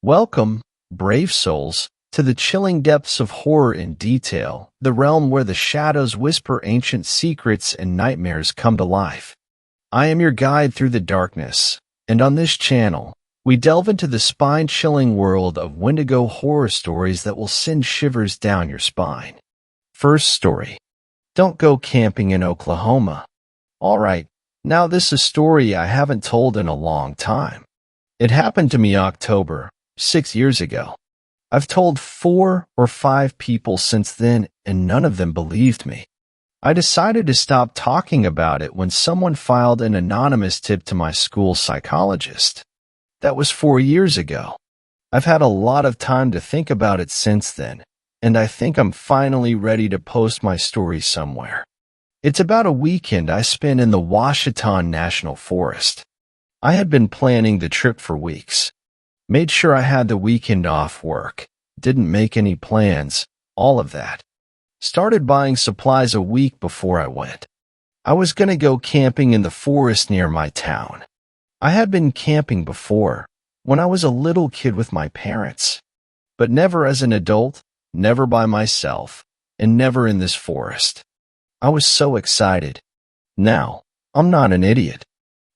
Welcome, brave souls, to the chilling depths of horror in detail, the realm where the shadows whisper ancient secrets and nightmares come to life. I am your guide through the darkness, and on this channel, we delve into the spine-chilling world of Wendigo horror stories that will send shivers down your spine. First story. Don't go camping in Oklahoma. Alright, now this is a story I haven't told in a long time. It happened to me October, 6 years ago. I've told 4 or 5 people since then, and none of them believed me. I decided to stop talking about it when someone filed an anonymous tip to my school psychologist. That was 4 years ago. I've had a lot of time to think about it since then, and I think I'm finally ready to post my story somewhere. It's about a weekend I spent in the Washita National Forest. I had been planning the trip for weeks. Made sure I had the weekend off work. Didn't make any plans. All of that. Started buying supplies a week before I went. I was going to go camping in the forest near my town. I had been camping before, when I was a little kid with my parents. But never as an adult, never by myself, and never in this forest. I was so excited. Now, I'm not an idiot.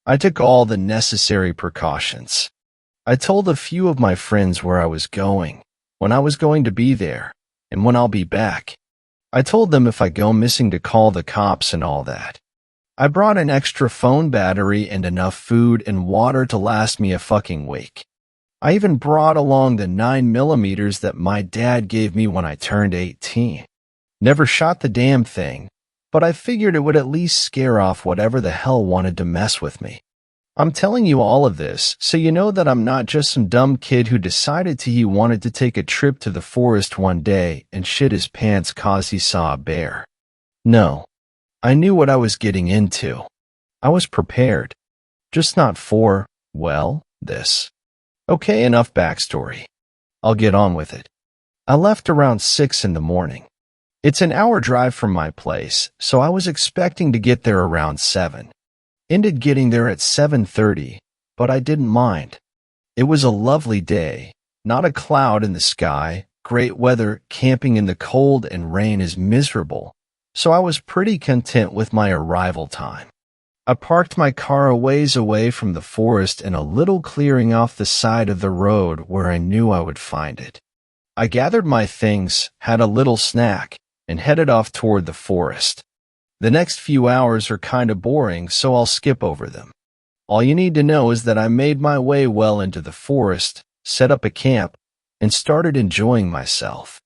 I took all the necessary precautions. I told a few of my friends where I was going, when I was going to be there, and when I'll be back. I told them if I go missing to call the cops and all that. I brought an extra phone battery and enough food and water to last me a fucking week. I even brought along the 9mm that my dad gave me when I turned 18. Never shot the damn thing, but I figured it would at least scare off whatever the hell wanted to mess with me. I'm telling you all of this so you know that I'm not just some dumb kid who decided he wanted to take a trip to the forest one day and shit his pants 'cause he saw a bear. No, I knew what I was getting into. I was prepared. Just not for, well, this. Okay, enough backstory. I'll get on with it. I left around 6 in the morning. It's an hour drive from my place, so I was expecting to get there around 7. Ended getting there at 7:30, but I didn't mind. It was a lovely day, not a cloud in the sky, great weather. Camping in the cold and rain is miserable, so I was pretty content with my arrival time. I parked my car a ways away from the forest in a little clearing off the side of the road where I knew I would find it. I gathered my things, had a little snack, and headed off toward the forest. The next few hours are kinda boring, so I'll skip over them. All you need to know is that I made my way well into the forest, set up a camp, and started enjoying myself.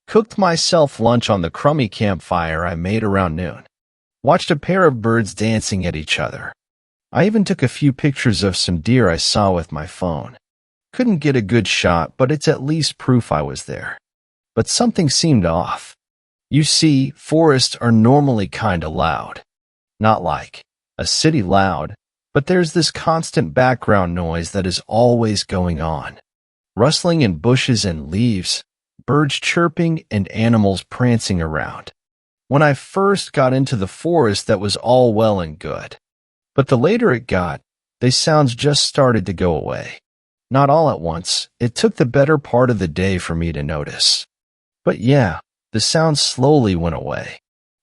Cooked myself lunch on the crummy campfire I made around noon. Watched a pair of birds dancing at each other. I even took a few pictures of some deer I saw with my phone. Couldn't get a good shot, but it's at least proof I was there. But something seemed off. You see, forests are normally kinda loud. Not like a city loud, but there's this constant background noise that is always going on. Rustling in bushes and leaves, birds chirping, and animals prancing around. When I first got into the forest, that was all well and good. But the later it got, the sounds just started to go away. Not all at once, it took the better part of the day for me to notice. But yeah, the sound slowly went away.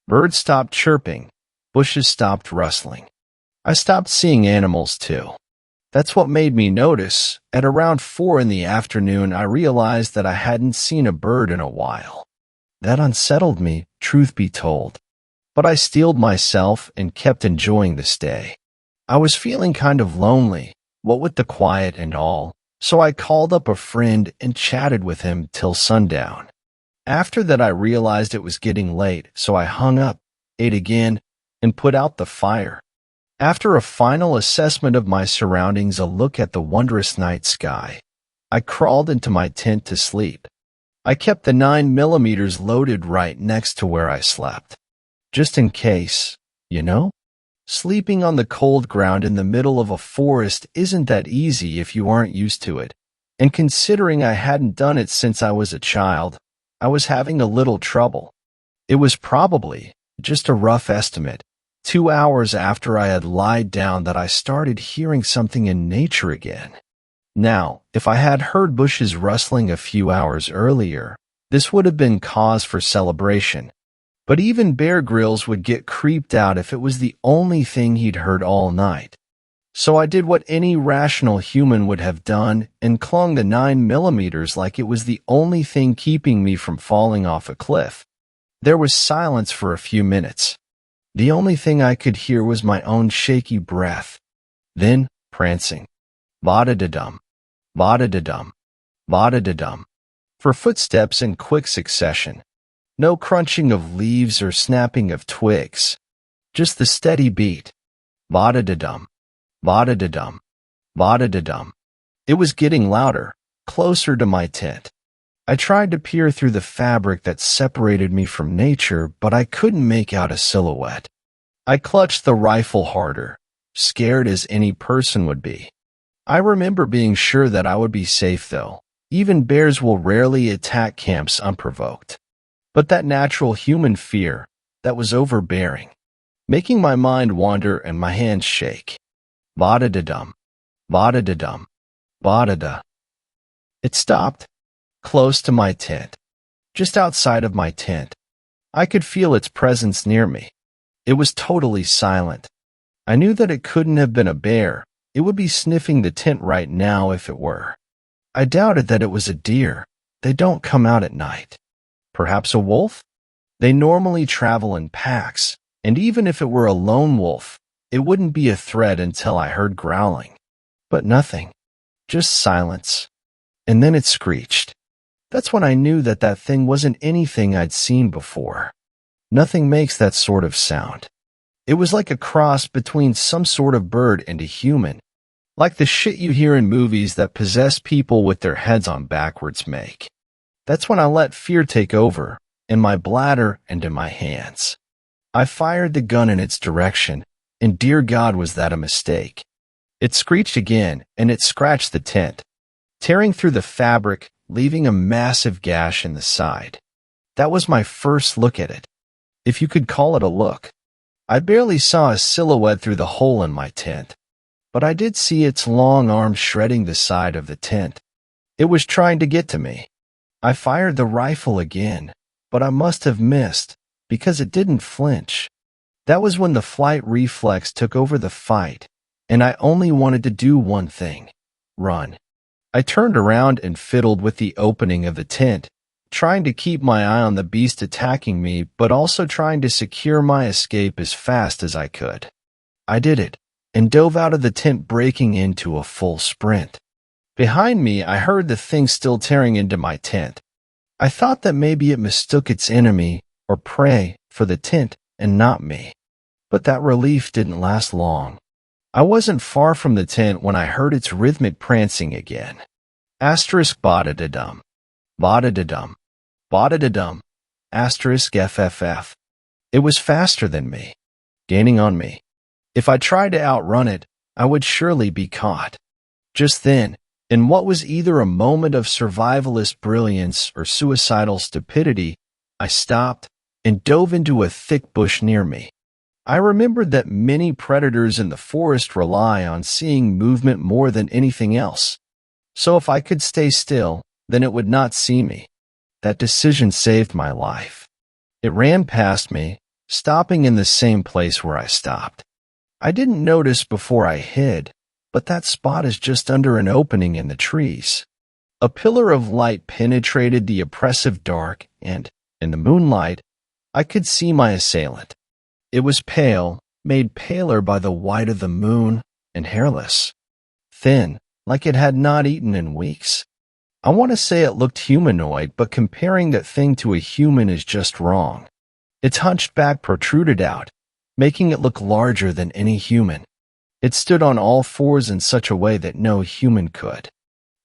Birds stopped chirping. Bushes stopped rustling. I stopped seeing animals too. That's what made me notice. At around 4 in the afternoon, I realized that I hadn't seen a bird in a while. That unsettled me, truth be told. But I steeled myself and kept enjoying the stay. I was feeling kind of lonely, what with the quiet and all, so I called up a friend and chatted with him till sundown. After that, I realized it was getting late, so I hung up, ate again, and put out the fire. After a final assessment of my surroundings, a look at the wondrous night sky, I crawled into my tent to sleep. I kept the 9mm loaded right next to where I slept. Just in case, you know? Sleeping on the cold ground in the middle of a forest isn't that easy if you aren't used to it, and considering I hadn't done it since I was a child, I was having a little trouble. It was probably, just a rough estimate, 2 hours after I had lied down that I started hearing something in nature again. Now, if I had heard bushes rustling a few hours earlier, this would have been cause for celebration. But even Bear Grylls would get creeped out if it was the only thing he'd heard all night. So I did what any rational human would have done and clung to 9mm like it was the only thing keeping me from falling off a cliff. There was silence for a few minutes. The only thing I could hear was my own shaky breath. Then, prancing. Ba-da-da-dum. Ba-da-da-dum. Ba-da-da-dum. For footsteps in quick succession. No crunching of leaves or snapping of twigs. Just the steady beat. Ba-da-da-dum. Ba-da-da-dum. Ba-da-da-dum. It was getting louder, closer to my tent. I tried to peer through the fabric that separated me from nature, but I couldn't make out a silhouette. I clutched the rifle harder, scared as any person would be. I remember being sure that I would be safe, though. Even bears will rarely attack camps unprovoked. But that natural human fear, that was overbearing, making my mind wander and my hands shake. Ba-da-da-dum. Ba-da-da-dum. Ba-da-da. It stopped, close to my tent, just outside of my tent. I could feel its presence near me. It was totally silent. I knew that it couldn't have been a bear. It would be sniffing the tent right now if it were. I doubted that it was a deer. They don't come out at night. Perhaps a wolf? They normally travel in packs, and even if it were a lone wolf, it wouldn't be a threat until I heard growling. But nothing. Just silence. And then it screeched. That's when I knew that that thing wasn't anything I'd seen before. Nothing makes that sort of sound. It was like a cross between some sort of bird and a human, like the shit you hear in movies that possessed people with their heads on backwards make. That's when I let fear take over, in my bladder and in my hands. I fired the gun in its direction, and dear God, was that a mistake. It screeched again, and it scratched the tent, tearing through the fabric, leaving a massive gash in the side. That was my first look at it, if you could call it a look. I barely saw a silhouette through the hole in my tent, but I did see its long arms shredding the side of the tent. It was trying to get to me. I fired the rifle again, but I must have missed, because it didn't flinch. That was when the flight reflex took over the fight, and I only wanted to do one thing: run. I turned around and fiddled with the opening of the tent, trying to keep my eye on the beast attacking me, but also trying to secure my escape as fast as I could. I did it, and dove out of the tent, breaking into a full sprint. Behind me, I heard the thing still tearing into my tent. I thought that maybe it mistook its enemy or prey for the tent and not me. But that relief didn't last long. I wasn't far from the tent when I heard its rhythmic prancing again. Asterisk ba-da-da-dum. Ba-da-da-dum. Ba-da-da-dum. Asterisk FFF. It was faster than me, gaining on me. If I tried to outrun it, I would surely be caught. Just then, in what was either a moment of survivalist brilliance or suicidal stupidity, I stopped and dove into a thick bush near me. I remembered that many predators in the forest rely on seeing movement more than anything else. So if I could stay still, then it would not see me. That decision saved my life. It ran past me, stopping in the same place where I stopped. I didn't notice before I hid, but that spot is just under an opening in the trees. A pillar of light penetrated the oppressive dark, and, in the moonlight, I could see my assailant. It was pale, made paler by the white of the moon, and hairless. Thin, like it had not eaten in weeks. I want to say it looked humanoid, but comparing that thing to a human is just wrong. Its hunched back protruded out, making it look larger than any human. It stood on all fours in such a way that no human could.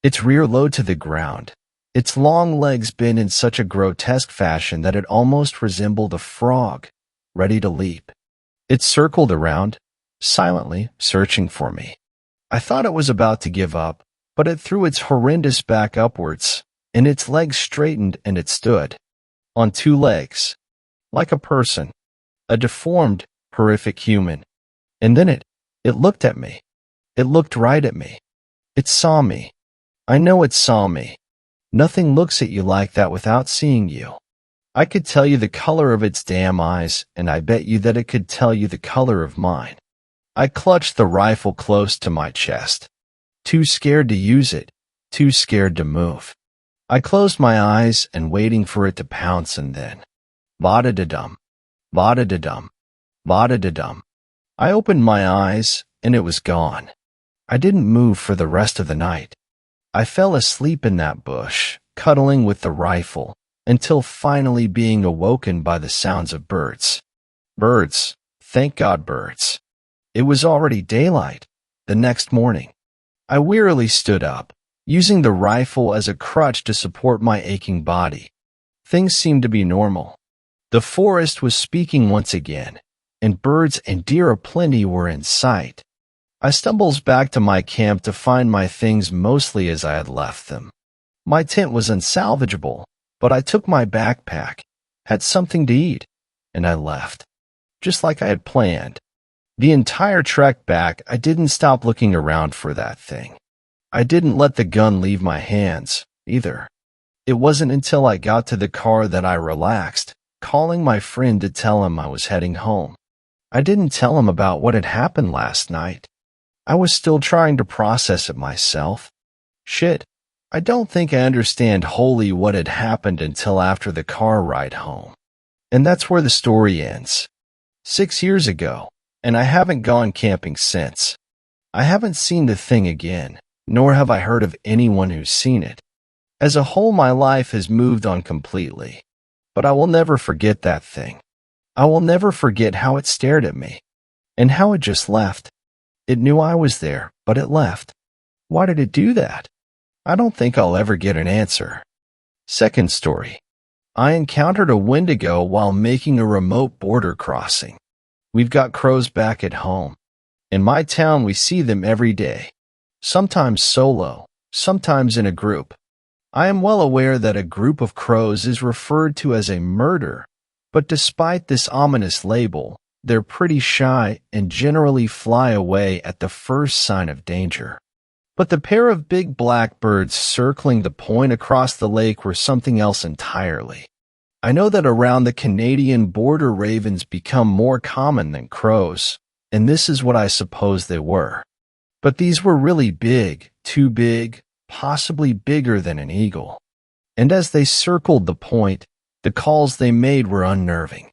Its rear low to the ground, its long legs bent in such a grotesque fashion that it almost resembled a frog, ready to leap. It circled around, silently searching for me. I thought it was about to give up, but it threw its horrendous back upwards, and its legs straightened, and it stood on two legs, like a person, a deformed, horrific human. And then it looked at me. It looked right at me. It saw me, I know it saw me. Nothing looks at you like that without seeing you. I could tell you the color of its damn eyes, and I bet you that it could tell you the color of mine. I clutched the rifle close to my chest. Too scared to use it, too scared to move. I closed my eyes and waiting for it to pounce, and then va-da-da-dum, va-da-da-dum, va-da-da-dum. I opened my eyes and it was gone. I didn't move for the rest of the night. I fell asleep in that bush, cuddling with the rifle, until finally being awoken by the sounds of birds. Birds, thank God, birds. It was already daylight. The next morning, I wearily stood up, using the rifle as a crutch to support my aching body. Things seemed to be normal. The forest was speaking once again, and birds and deer aplenty were in sight. I stumbles back to my camp to find my things mostly as I had left them. My tent was unsalvageable, but I took my backpack, had something to eat, and I left, just like I had planned. The entire trek back, I didn't stop looking around for that thing. I didn't let the gun leave my hands, either. It wasn't until I got to the car that I relaxed, calling my friend to tell him I was heading home. I didn't tell him about what had happened last night. I was still trying to process it myself. Shit, I don't think I understand wholly what had happened until after the car ride home. And that's where the story ends. 6 years ago, and I haven't gone camping since. I haven't seen the thing again, nor have I heard of anyone who's seen it. As a whole, my life has moved on completely. But I will never forget that thing. I will never forget how it stared at me, and how it just left. It knew I was there, but it left. Why did it do that? I don't think I'll ever get an answer. Second story. I encountered a wendigo while making a remote border crossing. We've got crows back at home. In my town, we see them every day. Sometimes solo, sometimes in a group. I am well aware that a group of crows is referred to as a murder, but despite this ominous label, they're pretty shy and generally fly away at the first sign of danger. But the pair of big black birds circling the point across the lake were something else entirely. I know that around the Canadian border ravens become more common than crows, and this is what I suppose they were. But these were really big, too big, possibly bigger than an eagle. And as they circled the point, the calls they made were unnerving.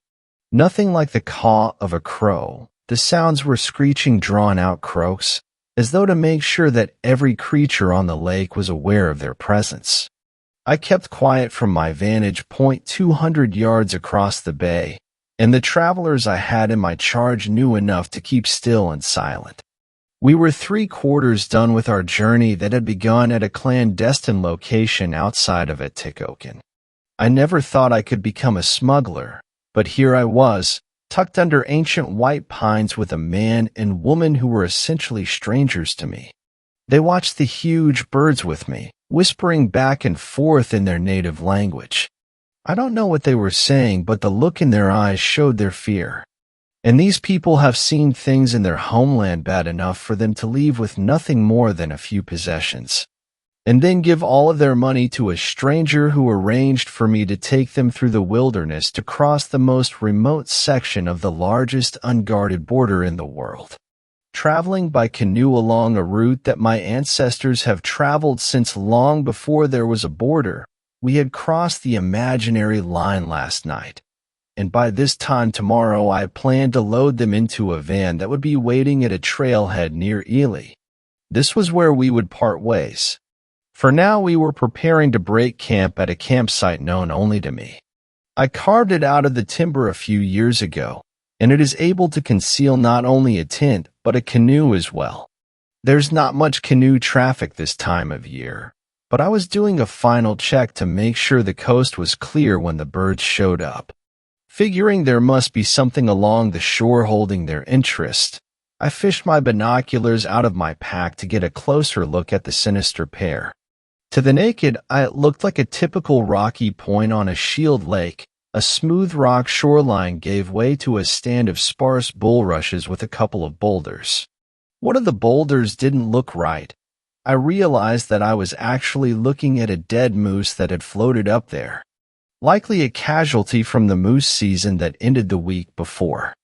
Nothing like the caw of a crow. The sounds were screeching, drawn-out croaks, as though to make sure that every creature on the lake was aware of their presence. I kept quiet from my vantage point 200 yards across the bay, and the travelers I had in my charge knew enough to keep still and silent. We were 3/4 done with our journey that had begun at a clandestine location outside of Aticoken. I never thought I could become a smuggler, but here I was, tucked under ancient white pines with a man and woman who were essentially strangers to me. They watched the huge birds with me, whispering back and forth in their native language. I don't know what they were saying, but the look in their eyes showed their fear. And these people have seen things in their homeland bad enough for them to leave with nothing more than a few possessions, and then give all of their money to a stranger who arranged for me to take them through the wilderness to cross the most remote section of the largest unguarded border in the world. Traveling by canoe along a route that my ancestors have traveled since long before there was a border, we had crossed the imaginary line last night. And by this time tomorrow I planned to load them into a van that would be waiting at a trailhead near Ely. This was where we would part ways. For now we were preparing to break camp at a campsite known only to me. I carved it out of the timber a few years ago, and it is able to conceal not only a tent, but a canoe as well. There's not much canoe traffic this time of year, but I was doing a final check to make sure the coast was clear when the birds showed up. Figuring there must be something along the shore holding their interest, I fished my binoculars out of my pack to get a closer look at the sinister pair. To the naked eye, it looked like a typical rocky point on a shield lake. A smooth rock shoreline gave way to a stand of sparse bulrushes with a couple of boulders. One of the boulders didn't look right. I realized that I was actually looking at a dead moose that had floated up there, likely a casualty from the moose season that ended the week before.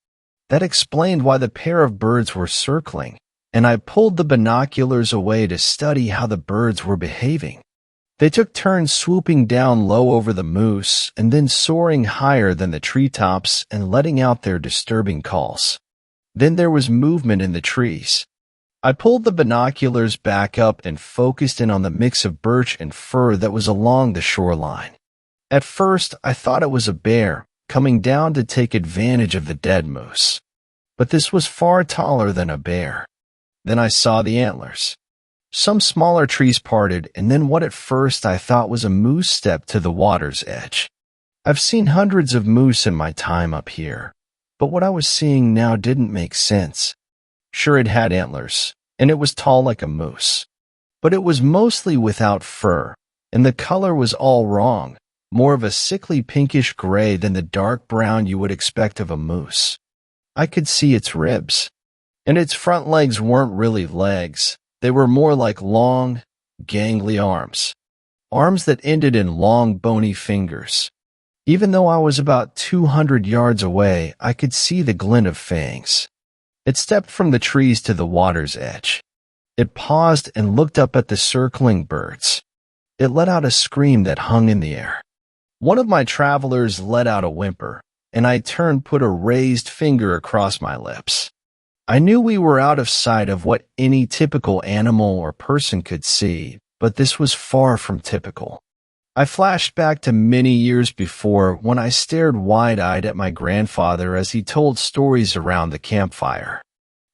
That explained why the pair of birds were circling, and I pulled the binoculars away to study how the birds were behaving. They took turns swooping down low over the moose and then soaring higher than the treetops and letting out their disturbing calls. Then there was movement in the trees. I pulled the binoculars back up and focused in on the mix of birch and fir that was along the shoreline. At first, I thought it was a bear coming down to take advantage of the dead moose. But this was far taller than a bear. Then I saw the antlers. Some smaller trees parted, and then what at first I thought was a moose stepped to the water's edge. I've seen hundreds of moose in my time up here, but what I was seeing now didn't make sense. Sure, it had antlers, and it was tall like a moose. But it was mostly without fur, and the color was all wrong, more of a sickly pinkish gray than the dark brown you would expect of a moose. I could see its ribs, and its front legs weren't really legs. They were more like long, gangly arms. Arms that ended in long, bony fingers. Even though I was about 200 yards away, I could see the glint of fangs. It stepped from the trees to the water's edge. It paused and looked up at the circling birds. It let out a scream that hung in the air. One of my travelers let out a whimper, and I turned, put a raised finger across my lips. I knew we were out of sight of what any typical animal or person could see, but this was far from typical. I flashed back to many years before when I stared wide-eyed at my grandfather as he told stories around the campfire.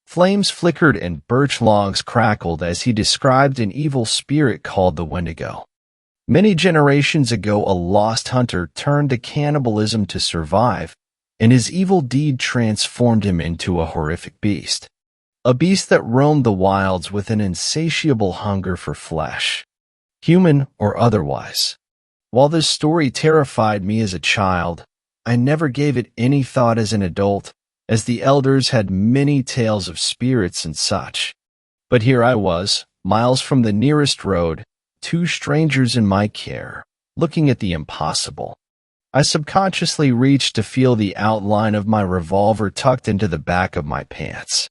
Flames flickered and birch logs crackled as he described an evil spirit called the Wendigo. Many generations ago, a lost hunter turned to cannibalism to survive, and his evil deed transformed him into a horrific beast. A beast that roamed the wilds with an insatiable hunger for flesh, human or otherwise. While this story terrified me as a child, I never gave it any thought as an adult, as the elders had many tales of spirits and such. But here I was, miles from the nearest road, two strangers in my care, looking at the impossible. I subconsciously reached to feel the outline of my revolver tucked into the back of my pants.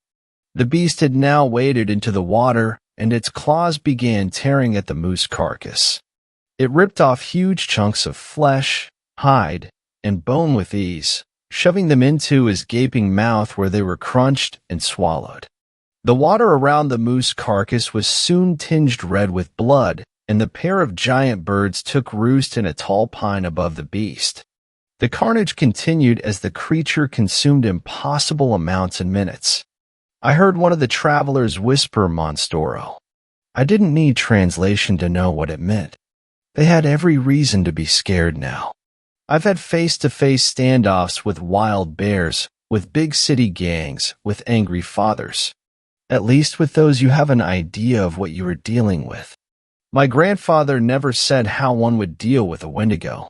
The beast had now waded into the water, and its claws began tearing at the moose carcass. It ripped off huge chunks of flesh, hide, and bone with ease, shoving them into his gaping mouth where they were crunched and swallowed. The water around the moose carcass was soon tinged red with blood, and the pair of giant birds took roost in a tall pine above the beast. The carnage continued as the creature consumed impossible amounts in minutes. I heard one of the travelers whisper Monstoro. I didn't need translation to know what it meant. They had every reason to be scared now. I've had face-to-face standoffs with wild bears, with big city gangs, with angry fathers. At least with those you have an idea of what you are dealing with. My grandfather never said how one would deal with a Wendigo.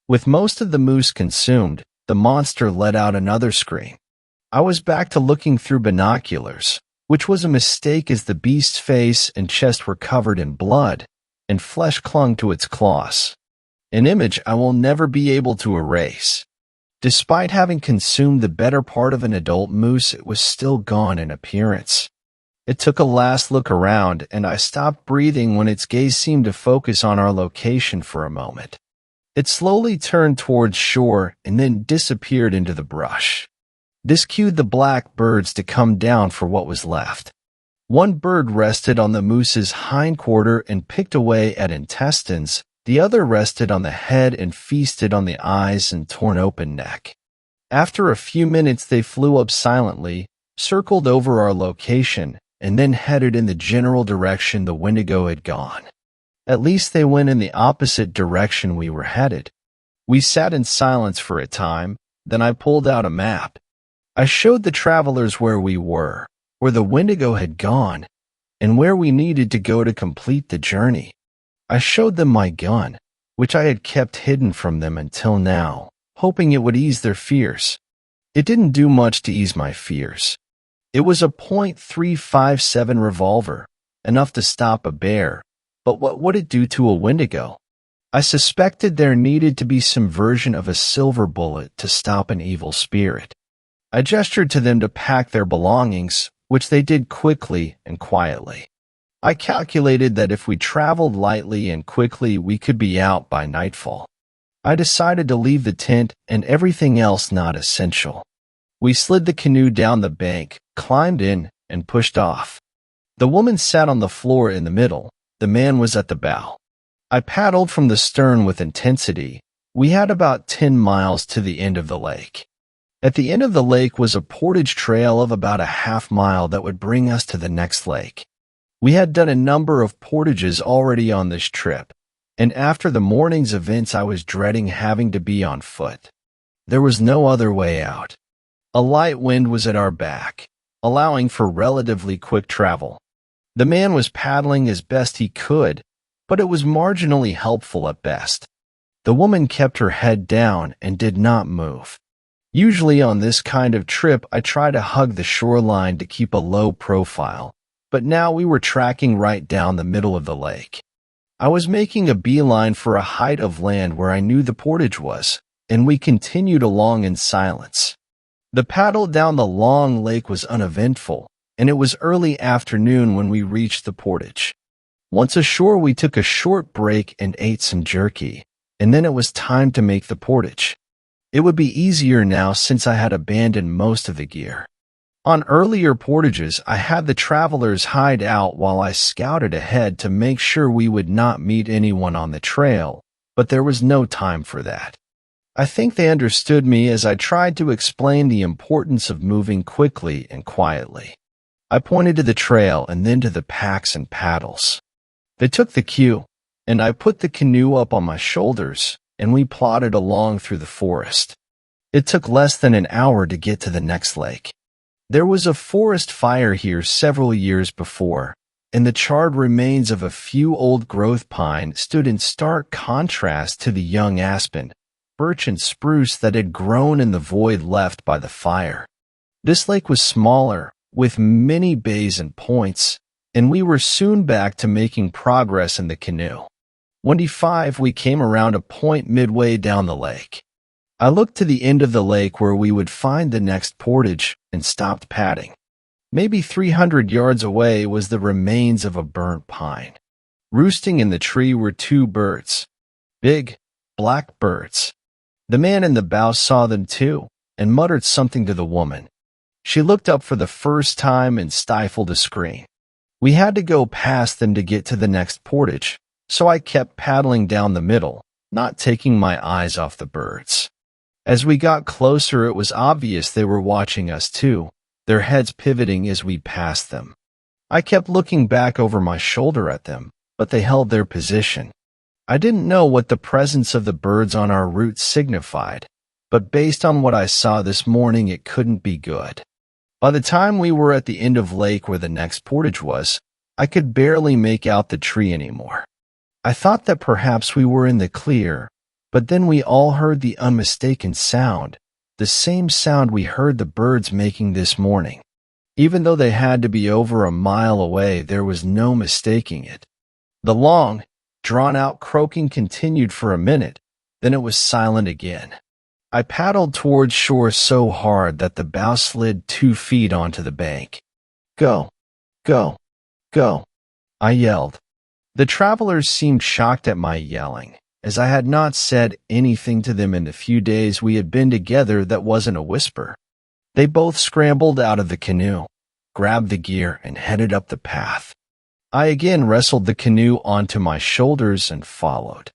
With most of the moose consumed, the monster let out another scream. I was back to looking through binoculars, which was a mistake as the beast's face and chest were covered in blood, and flesh clung to its claws. An image I will never be able to erase. Despite having consumed the better part of an adult moose, it was still gone in appearance. It took a last look around, and I stopped breathing when its gaze seemed to focus on our location for a moment. It slowly turned towards shore and then disappeared into the brush. This cued the black birds to come down for what was left. One bird rested on the moose's hindquarter and picked away at intestines. The other rested on the head and feasted on the eyes and torn open neck. After a few minutes, they flew up silently, circled over our location, and then headed in the general direction the Wendigo had gone. At least they went in the opposite direction we were headed. We sat in silence for a time, then I pulled out a map. I showed the travelers where we were, where the Wendigo had gone, and where we needed to go to complete the journey. I showed them my gun, which I had kept hidden from them until now, hoping it would ease their fears. It didn't do much to ease my fears. It was a .357 revolver, enough to stop a bear, but what would it do to a Wendigo? I suspected there needed to be some version of a silver bullet to stop an evil spirit. I gestured to them to pack their belongings, which they did quickly and quietly. I calculated that if we traveled lightly and quickly, we could be out by nightfall. I decided to leave the tent and everything else not essential. We slid the canoe down the bank, climbed in, and pushed off. The woman sat on the floor in the middle. The man was at the bow. I paddled from the stern with intensity. We had about 10 miles to the end of the lake. At the end of the lake was a portage trail of about a half-mile that would bring us to the next lake. We had done a number of portages already on this trip, and after the morning's events I was dreading having to be on foot. There was no other way out. A light wind was at our back, allowing for relatively quick travel. The man was paddling as best he could, but it was marginally helpful at best. The woman kept her head down and did not move. Usually on this kind of trip I try to hug the shoreline to keep a low profile, but now we were tracking right down the middle of the lake. I was making a beeline for a height of land where I knew the portage was, and we continued along in silence. The paddle down the long lake was uneventful, and it was early afternoon when we reached the portage. Once ashore, we took a short break and ate some jerky, and then it was time to make the portage. It would be easier now since I had abandoned most of the gear. On earlier portages, I had the travelers hide out while I scouted ahead to make sure we would not meet anyone on the trail, but there was no time for that. I think they understood me as I tried to explain the importance of moving quickly and quietly. I pointed to the trail and then to the packs and paddles. They took the cue, and I put the canoe up on my shoulders, and we plodded along through the forest. It took less than an hour to get to the next lake. There was a forest fire here several years before, and the charred remains of a few old-growth pine stood in stark contrast to the young aspen, birch, and spruce that had grown in the void left by the fire. This lake was smaller, with many bays and points, and we were soon back to making progress in the canoe. 25, we came around a point midway down the lake. I looked to the end of the lake where we would find the next portage and stopped padding. Maybe 300 yards away was the remains of a burnt pine. Roosting in the tree were two birds. Big, black birds. The man in the bow saw them too, and muttered something to the woman. She looked up for the first time and stifled a scream. We had to go past them to get to the next portage, so I kept paddling down the middle, not taking my eyes off the birds. As we got closer, it was obvious they were watching us too, their heads pivoting as we passed them. I kept looking back over my shoulder at them, but they held their position. I didn't know what the presence of the birds on our route signified, but based on what I saw this morning, it couldn't be good. By the time we were at the end of lake where the next portage was, I could barely make out the tree anymore. I thought that perhaps we were in the clear, but then we all heard the unmistakable sound, the same sound we heard the birds making this morning. Even though they had to be over a mile away, there was no mistaking it. The long, drawn-out croaking continued for a minute, then it was silent again. I paddled towards shore so hard that the bow slid 2 feet onto the bank. "Go! Go! Go!" I yelled. The travelers seemed shocked at my yelling, as I had not said anything to them in the few days we had been together that wasn't a whisper. They both scrambled out of the canoe, grabbed the gear, and headed up the path. I again wrestled the canoe onto my shoulders and followed.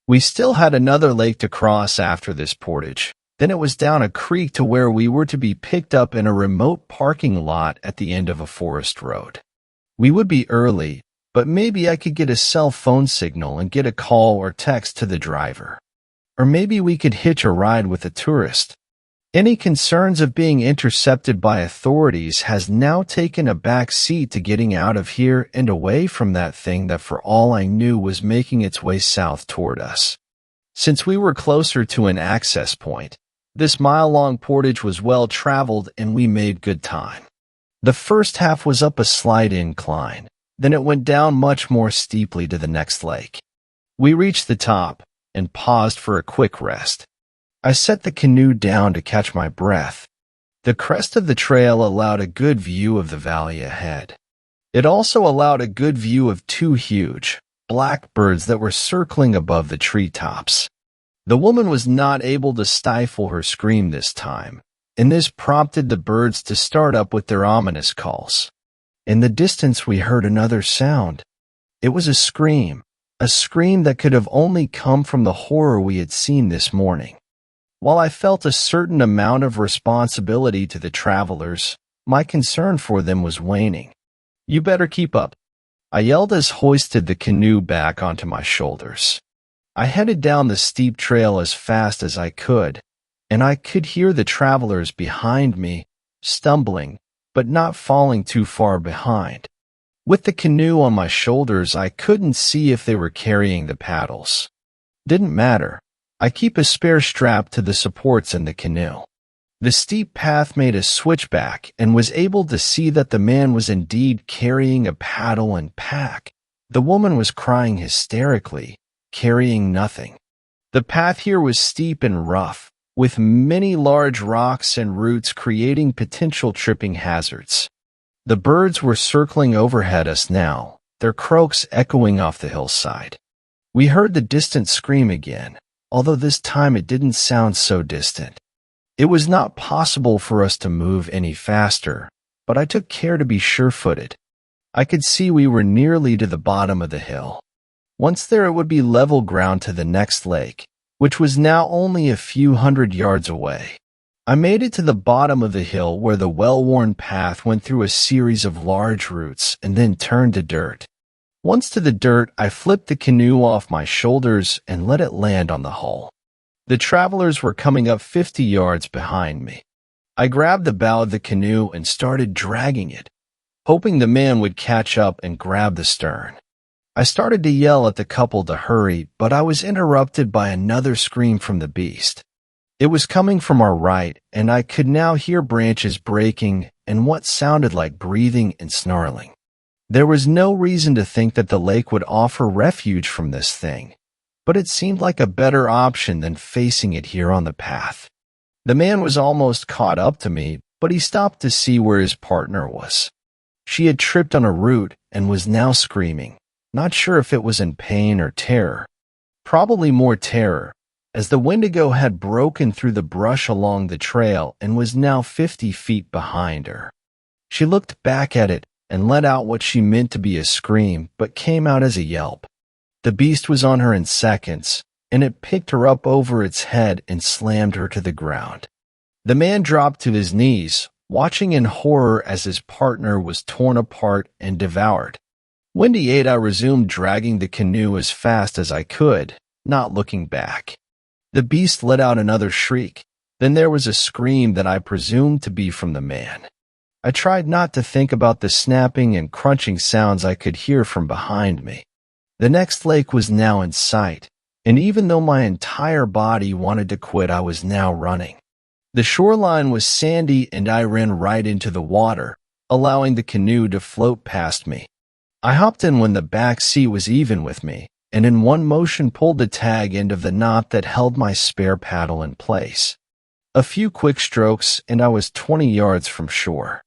We still had another lake to cross after this portage. Then it was down a creek to where we were to be picked up in a remote parking lot at the end of a forest road. We would be early, but maybe I could get a cell phone signal and get a call or text to the driver. Or maybe we could hitch a ride with a tourist. Any concerns of being intercepted by authorities has now taken a back seat to getting out of here and away from that thing that for all I knew was making its way south toward us. Since we were closer to an access point, this mile-long portage was well traveled and we made good time. The first half was up a slight incline, Then it went down much more steeply to the next lake. We reached the top and paused for a quick rest. I set the canoe down to catch my breath. The crest of the trail allowed a good view of the valley ahead. It also allowed a good view of two huge, black birds that were circling above the treetops. The woman was not able to stifle her scream this time, and this prompted the birds to start up with their ominous calls. In the distance we heard another sound. It was a scream that could have only come from the horror we had seen this morning. While I felt a certain amount of responsibility to the travelers, my concern for them was waning. "You better keep up," I yelled as hoisted the canoe back onto my shoulders. I headed down the steep trail as fast as I could, and I could hear the travelers behind me, stumbling, but not falling too far behind. With the canoe on my shoulders, I couldn't see if they were carrying the paddles. Didn't matter. I keep a spare strap to the supports in the canoe. The steep path made a switchback and was able to see that the man was indeed carrying a paddle and pack. The woman was crying hysterically, carrying nothing. The path here was steep and rough, with many large rocks and roots creating potential tripping hazards. The birds were circling overhead us now, their croaks echoing off the hillside. We heard the distant scream again, although this time it didn't sound so distant. It was not possible for us to move any faster, but I took care to be sure-footed. I could see we were nearly to the bottom of the hill. Once there, it would be level ground to the next lake, which was now only a few hundred yards away. I made it to the bottom of the hill where the well-worn path went through a series of large roots and then turned to dirt. Once to the dirt, I flipped the canoe off my shoulders and let it land on the hull. The travelers were coming up 50 yards behind me. I grabbed the bow of the canoe and started dragging it, hoping the man would catch up and grab the stern. I started to yell at the couple to hurry, but I was interrupted by another scream from the beast. It was coming from our right, and I could now hear branches breaking and what sounded like breathing and snarling. There was no reason to think that the lake would offer refuge from this thing, but it seemed like a better option than facing it here on the path. The man was almost caught up to me, but he stopped to see where his partner was. She had tripped on a root and was now screaming, not sure if it was in pain or terror. Probably more terror, as the Wendigo had broken through the brush along the trail and was now 50 feet behind her. She looked back at it and let out what she meant to be a scream, but came out as a yelp. The beast was on her in seconds, and it picked her up over its head and slammed her to the ground. The man dropped to his knees, watching in horror as his partner was torn apart and devoured. Wendy 8, I resumed dragging the canoe as fast as I could, not looking back. The beast let out another shriek. Then there was a scream that I presumed to be from the man. I tried not to think about the snapping and crunching sounds I could hear from behind me. The next lake was now in sight, and even though my entire body wanted to quit, I was now running. The shoreline was sandy and I ran right into the water, allowing the canoe to float past me. I hopped in when the back seat was even with me, and in one motion pulled the tag end of the knot that held my spare paddle in place. A few quick strokes and I was 20 yards from shore.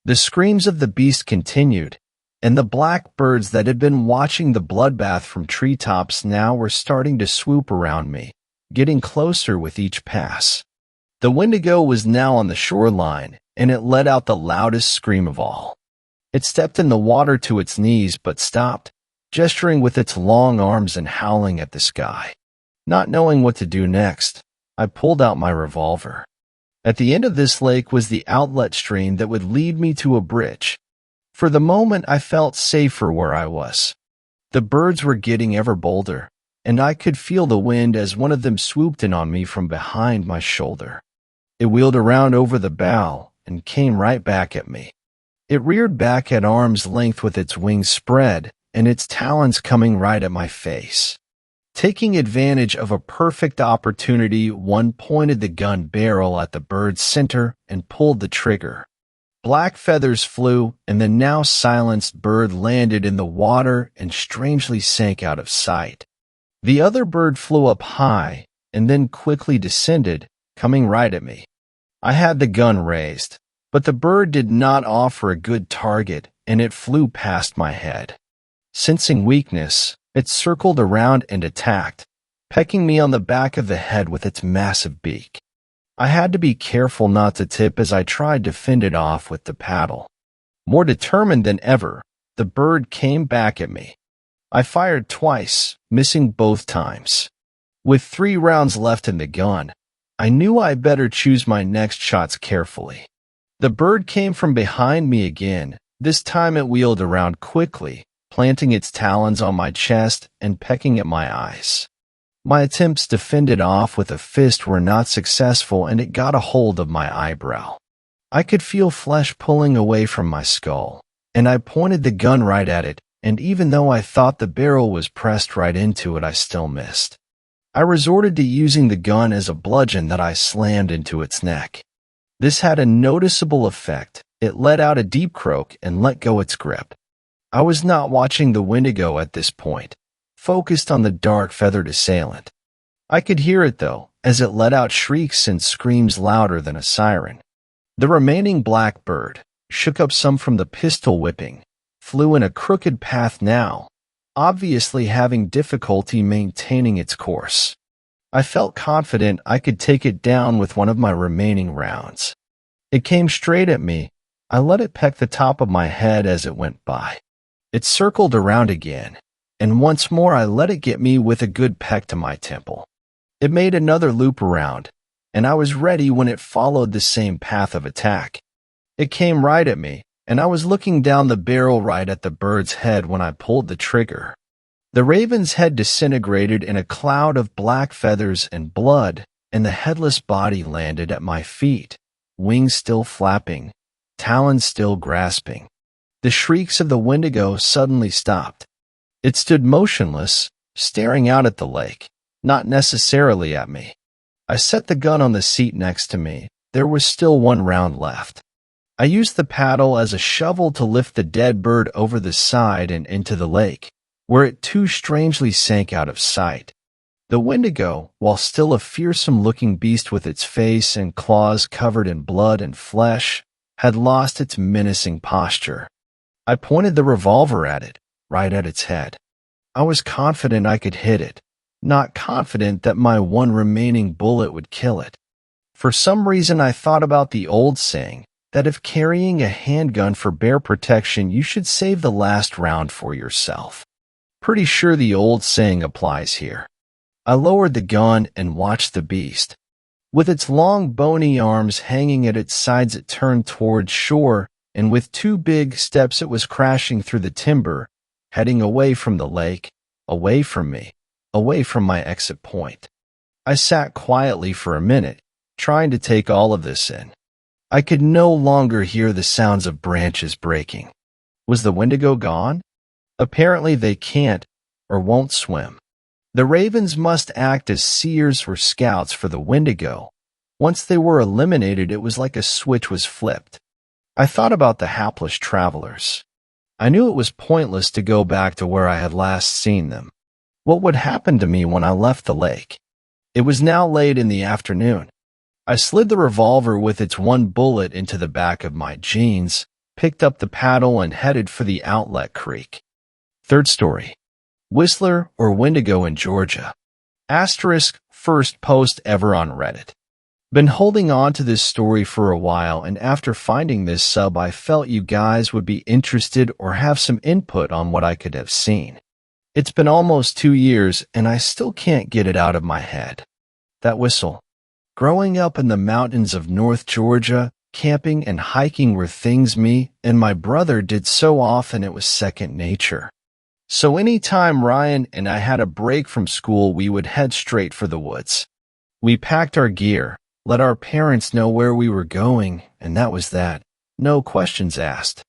The screams of the beast continued, and the black birds that had been watching the bloodbath from treetops now were starting to swoop around me, getting closer with each pass. The Wendigo was now on the shoreline, and it let out the loudest scream of all. It stepped in the water to its knees but stopped, gesturing with its long arms and howling at the sky. Not knowing what to do next, I pulled out my revolver. At the end of this lake was the outlet stream that would lead me to a bridge. For the moment, I felt safer where I was. The birds were getting ever bolder, and I could feel the wind as one of them swooped in on me from behind my shoulder. It wheeled around over the bow and came right back at me. It reared back at arm's length with its wings spread and its talons coming right at my face. Taking advantage of a perfect opportunity, one pointed the gun barrel at the bird's center and pulled the trigger. Black feathers flew, and the now silenced bird landed in the water and strangely sank out of sight. The other bird flew up high and then quickly descended, coming right at me. I had the gun raised, but the bird did not offer a good target, and it flew past my head. Sensing weakness, it circled around and attacked, pecking me on the back of the head with its massive beak. I had to be careful not to tip as I tried to fend it off with the paddle. More determined than ever, the bird came back at me. I fired twice, missing both times. With 3 rounds left in the gun, I knew I better choose my next shots carefully. The bird came from behind me again. This time it wheeled around quickly, planting its talons on my chest and pecking at my eyes. My attempts to fend it off with a fist were not successful, and it got a hold of my eyebrow. I could feel flesh pulling away from my skull, and I pointed the gun right at it, and even though I thought the barrel was pressed right into it, I still missed. I resorted to using the gun as a bludgeon that I slammed into its neck. This had a noticeable effect. It let out a deep croak and let go its grip. I was not watching the Wendigo at this point, focused on the dark feathered assailant. I could hear it, though, as it let out shrieks and screams louder than a siren. The remaining black bird, shook up some from the pistol whipping, flew in a crooked path now, obviously having difficulty maintaining its course. I felt confident I could take it down with one of my remaining rounds. It came straight at me. I let it peck the top of my head as it went by. It circled around again, and once more I let it get me with a good peck to my temple. It made another loop around, and I was ready when it followed the same path of attack. It came right at me, and I was looking down the barrel right at the bird's head when I pulled the trigger. The raven's head disintegrated in a cloud of black feathers and blood, and the headless body landed at my feet, wings still flapping, talons still grasping. The shrieks of the Wendigo suddenly stopped. It stood motionless, staring out at the lake, not necessarily at me. I set the gun on the seat next to me. There was still 1 round left. I used the paddle as a shovel to lift the dead bird over the side and into the lake, where it too strangely sank out of sight. The Wendigo, while still a fearsome-looking beast with its face and claws covered in blood and flesh, had lost its menacing posture. I pointed the revolver at it, right at its head. I was confident I could hit it, not confident that my 1 remaining bullet would kill it. For some reason I thought about the old saying that if carrying a handgun for bear protection, you should save the last round for yourself. Pretty sure the old saying applies here. I lowered the gun and watched the beast. With its long bony arms hanging at its sides, it turned towards shore, and with 2 big steps it was crashing through the timber, heading away from the lake, away from me, away from my exit point. I sat quietly for a minute, trying to take all of this in. I could no longer hear the sounds of branches breaking. Was the Wendigo gone? Apparently they can't or won't swim. The ravens must act as seers or scouts for the Wendigo. Once they were eliminated, it was like a switch was flipped. I thought about the hapless travelers. I knew it was pointless to go back to where I had last seen them. What would happen to me when I left the lake? It was now late in the afternoon. I slid the revolver with its 1 bullet into the back of my jeans, picked up the paddle, and headed for the outlet creek. 3rd story. Whistler or Wendigo in Georgia. Asterisk, first post ever on Reddit. Been holding on to this story for a while, and after finding this sub, I felt you guys would be interested or have some input on what I could have seen. It's been almost 2 years, and I still can't get it out of my head. That whistle. Growing up in the mountains of North Georgia, camping and hiking were things me and my brother did so often it was second nature. So anytime Ryan and I had a break from school, we would head straight for the woods. We packed our gear, let our parents know where we were going, and that was that. No questions asked.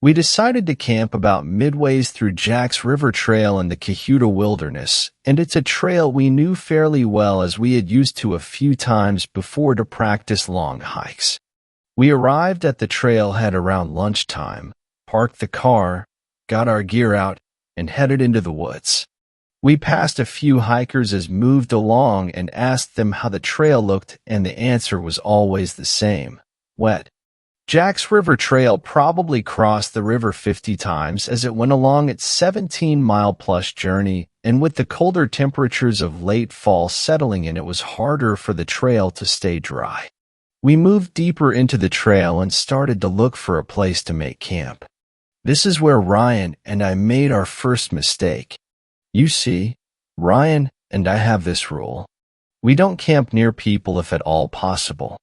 We decided to camp about midways through Jack's River Trail in the Cayuga Wilderness, and it's a trail we knew fairly well as we had used to a few times before to practice long hikes. We arrived at the trailhead around lunchtime, parked the car, got our gear out, and headed into the woods. We passed a few hikers as moved along and asked them how the trail looked, and the answer was always the same: wet. Jack's River Trail probably crossed the river 50 times as it went along its 17-mile-plus journey, and with the colder temperatures of late fall settling in, it was harder for the trail to stay dry. We moved deeper into the trail and started to look for a place to make camp. This is where Ryan and I made our first mistake. You see, Ryan and I have this rule. We don't camp near people if at all possible.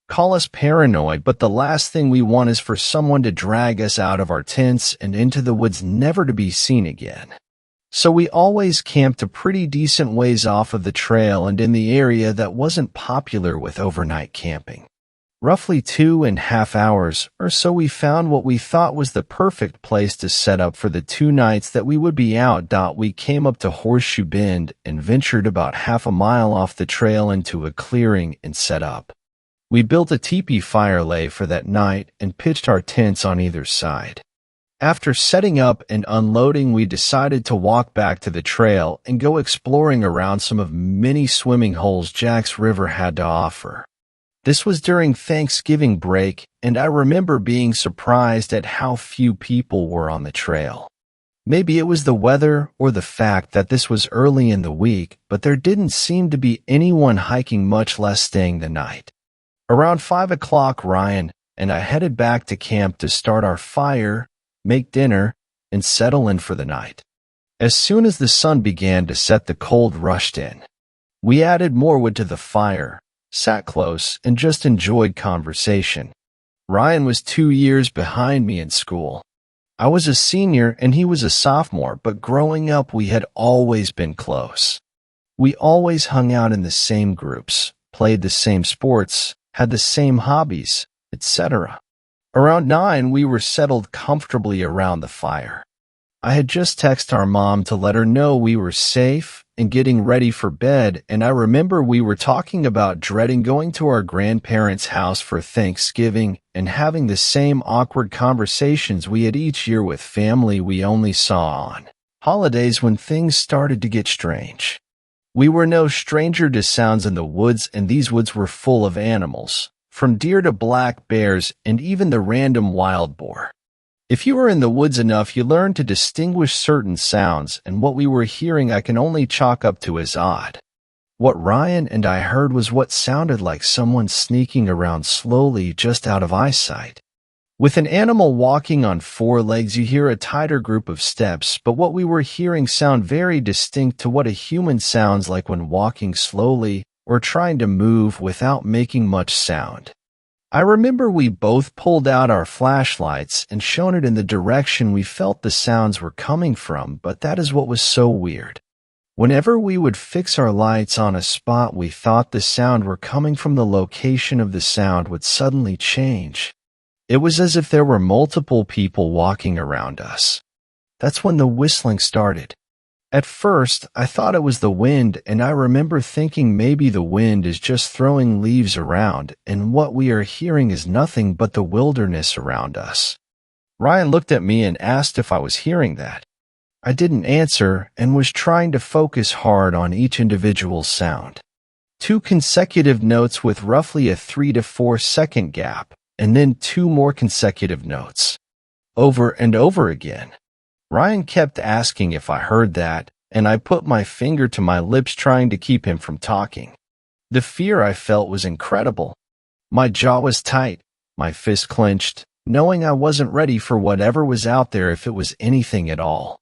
Call us paranoid, but the last thing we want is for someone to drag us out of our tents and into the woods never to be seen again. So we always camped a pretty decent ways off of the trail and in the area that wasn't popular with overnight camping. Roughly 2.5 hours or so, we found what we thought was the perfect place to set up for the 2 nights that we would be out. We came up to Horseshoe Bend and ventured about half a mile off the trail into a clearing and set up. We built a teepee fire lay for that night and pitched our tents on either side. After setting up and unloading, we decided to walk back to the trail and go exploring around some of many swimming holes Jack's River had to offer. This was during Thanksgiving break, and I remember being surprised at how few people were on the trail. Maybe it was the weather or the fact that this was early in the week, but there didn't seem to be anyone hiking, much less staying the night. Around 5 o'clock, Ryan and I headed back to camp to start our fire, make dinner, and settle in for the night. As soon as the sun began to set, the cold rushed in. We added more wood to the fire, sat close, and just enjoyed conversation. Ryan was 2 years behind me in school. I was a senior and he was a sophomore, but growing up we had always been close. We always hung out in the same groups, played the same sports, had the same hobbies, etc. Around 9, we were settled comfortably around the fire. I had just texted our mom to let her know we were safe and getting ready for bed, and I remember we were talking about dreading going to our grandparents' house for Thanksgiving and having the same awkward conversations we had each year with family we only saw on holidays when things started to get strange. We were no stranger to sounds in the woods, and these woods were full of animals, from deer to black bears and even the random wild boar. If you were in the woods enough, you learned to distinguish certain sounds, and what we were hearing I can only chalk up to as odd. What Ryan and I heard was what sounded like someone sneaking around slowly just out of eyesight. With an animal walking on 4 legs, you hear a tighter group of steps, but what we were hearing sound very distinct to what a human sounds like when walking slowly or trying to move without making much sound. I remember we both pulled out our flashlights and shone it in the direction we felt the sounds were coming from, but that is what was so weird. Whenever we would fix our lights on a spot we thought the sound were coming from, the location of the sound would suddenly change. It was as if there were multiple people walking around us. That's when the whistling started. At first, I thought it was the wind, and I remember thinking maybe the wind is just throwing leaves around, and what we are hearing is nothing but the wilderness around us. Ryan looked at me and asked if I was hearing that. I didn't answer and was trying to focus hard on each individual sound. 2 consecutive notes with roughly a 3 to 4 second gap, and then 2 more consecutive notes. Over and over again. Ryan kept asking if I heard that, and I put my finger to my lips trying to keep him from talking. The fear I felt was incredible. My jaw was tight, my fist clenched, knowing I wasn't ready for whatever was out there, if it was anything at all.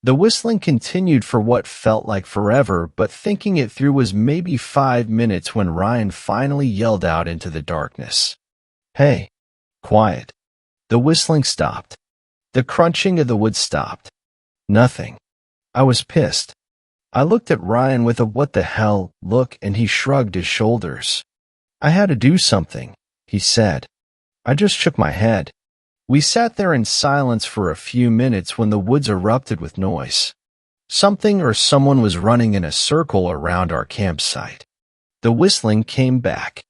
The whistling continued for what felt like forever, but thinking it through was maybe 5 minutes when Ryan finally yelled out into the darkness. "Hey, quiet." The whistling stopped. The crunching of the wood stopped. Nothing. I was pissed. I looked at Ryan with a "what the hell" look, and he shrugged his shoulders. "I had to do something," he said. I just shook my head. We sat there in silence for a few minutes when the woods erupted with noise. Something or someone was running in a circle around our campsite. The whistling came back.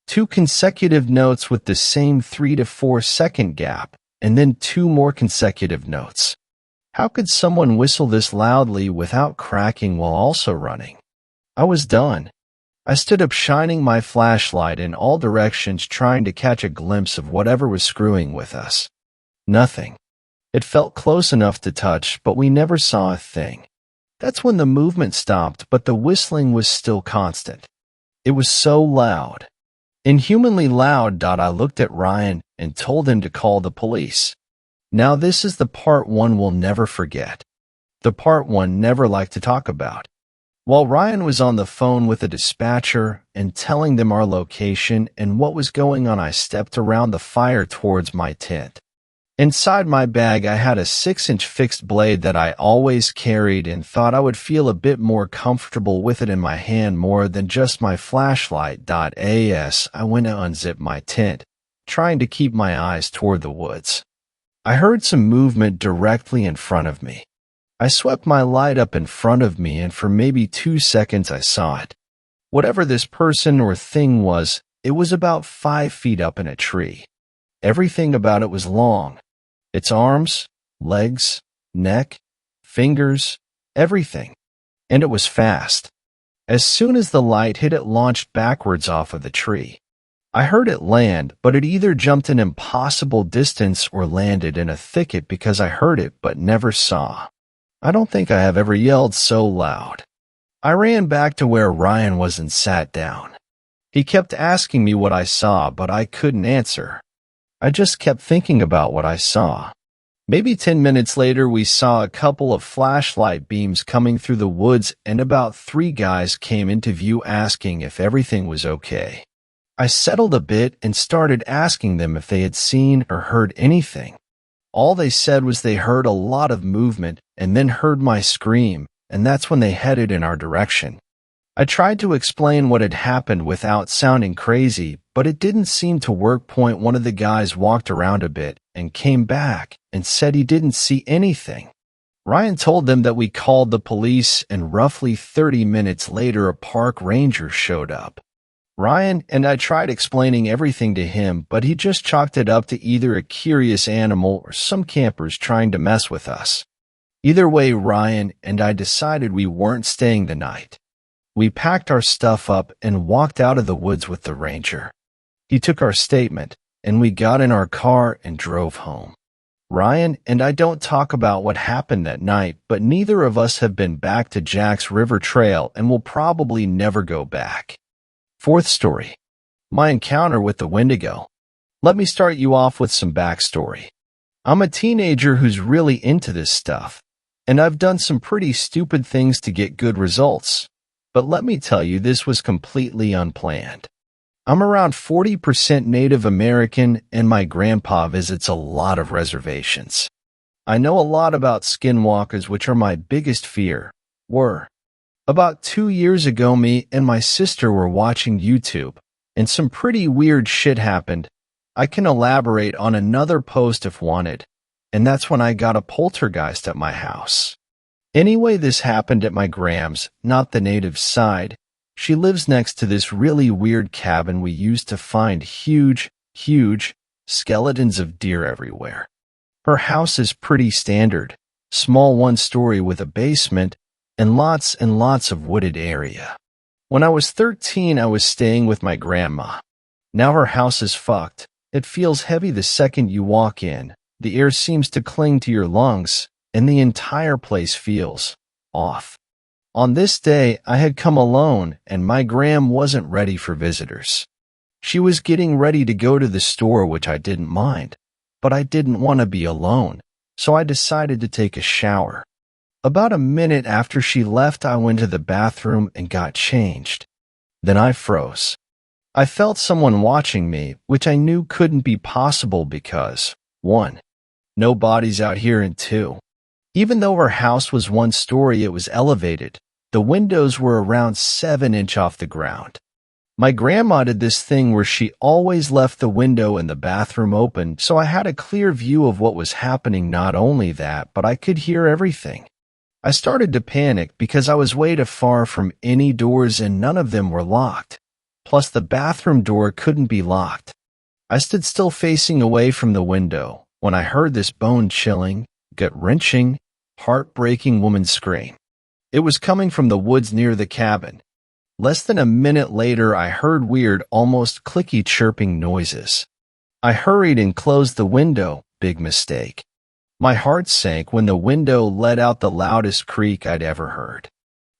2 consecutive notes with the same 3 to 4 second gap, and then 2 more consecutive notes. How could someone whistle this loudly without cracking while also running? I was done. I stood up shining my flashlight in all directions trying to catch a glimpse of whatever was screwing with us. Nothing. It felt close enough to touch, but we never saw a thing. That's when the movement stopped, but the whistling was still constant. It was so loud. Inhumanly loud. I looked at Ryan and told him to call the police. Now this is the part one will never forget. The part one never liked to talk about. While Ryan was on the phone with the dispatcher and telling them our location and what was going on, I stepped around the fire towards my tent. Inside my bag, I had a 6-inch fixed blade that I always carried and thought I would feel a bit more comfortable with it in my hand more than just my flashlight. As I went to unzip my tent, trying to keep my eyes toward the woods. I heard some movement directly in front of me. I swept my light up in front of me, and for maybe 2 seconds I saw it. Whatever this person or thing was, it was about 5 feet up in a tree. Everything about it was long. Its arms, legs, neck, fingers, everything. And it was fast. As soon as the light hit, it launched backwards off of the tree. I heard it land, but it either jumped an impossible distance or landed in a thicket because I heard it but never saw. I don't think I have ever yelled so loud. I ran back to where Ryan was and sat down. He kept asking me what I saw, but I couldn't answer. I just kept thinking about what I saw. Maybe 10 minutes later, we saw a couple of flashlight beams coming through the woods, and about 3 guys came into view asking if everything was okay. I settled a bit and started asking them if they had seen or heard anything. All they said was they heard a lot of movement and then heard my scream, and that's when they headed in our direction. I tried to explain what had happened without sounding crazy, but it didn't seem to work. One of the guys walked around a bit and came back and said he didn't see anything. Ryan told them that we called the police, and roughly 30 minutes later a park ranger showed up. Ryan and I tried explaining everything to him, but he just chalked it up to either a curious animal or some campers trying to mess with us. Either way, Ryan and I decided we weren't staying the night. We packed our stuff up and walked out of the woods with the ranger. He took our statement, and we got in our car and drove home. Ryan and I don't talk about what happened that night, but neither of us have been back to Jack's River Trail and will probably never go back. 4th story. My encounter with the Wendigo. Let me start you off with some backstory. I'm a teenager who's really into this stuff, and I've done some pretty stupid things to get good results. But let me tell you, this was completely unplanned. I'm around 40% Native American, and my grandpa visits a lot of reservations. I know a lot about skinwalkers, which are my biggest fear. About 2 years ago, me and my sister were watching YouTube, and some pretty weird shit happened. I can elaborate on another post if wanted, and that's when I got a poltergeist at my house. Anyway, this happened at my Gram's, not the native side. She lives next to this really weird cabin we used to find huge skeletons of deer everywhere. Her house is pretty standard, small 1-story with a basement and lots of wooded area. When I was 13, I was staying with my grandma. Now her house is fucked. It feels heavy the second you walk in. The air seems to cling to your lungs, and the entire place feels off. On this day, I had come alone, and my gram wasn't ready for visitors. She was getting ready to go to the store, which I didn't mind, but I didn't want to be alone, so I decided to take a shower. About a minute after she left, I went to the bathroom and got changed. Then I froze. I felt someone watching me, which I knew couldn't be possible because, 1, no bodies out here, and 2, even though her house was 1-story, it was elevated. The windows were around 7-inch off the ground. My grandma did this thing where she always left the window in the bathroom open, so I had a clear view of what was happening. Not only that, but I could hear everything. I started to panic because I was way too far from any doors and none of them were locked. Plus the bathroom door couldn't be locked. I stood still facing away from the window when I heard this bone-chilling, gut-wrenching, heartbreaking woman scream. It was coming from the woods near the cabin. Less than a minute later, I heard weird, almost clicky chirping noises. I hurried and closed the window. Big mistake. My heart sank when the window let out the loudest creak I'd ever heard.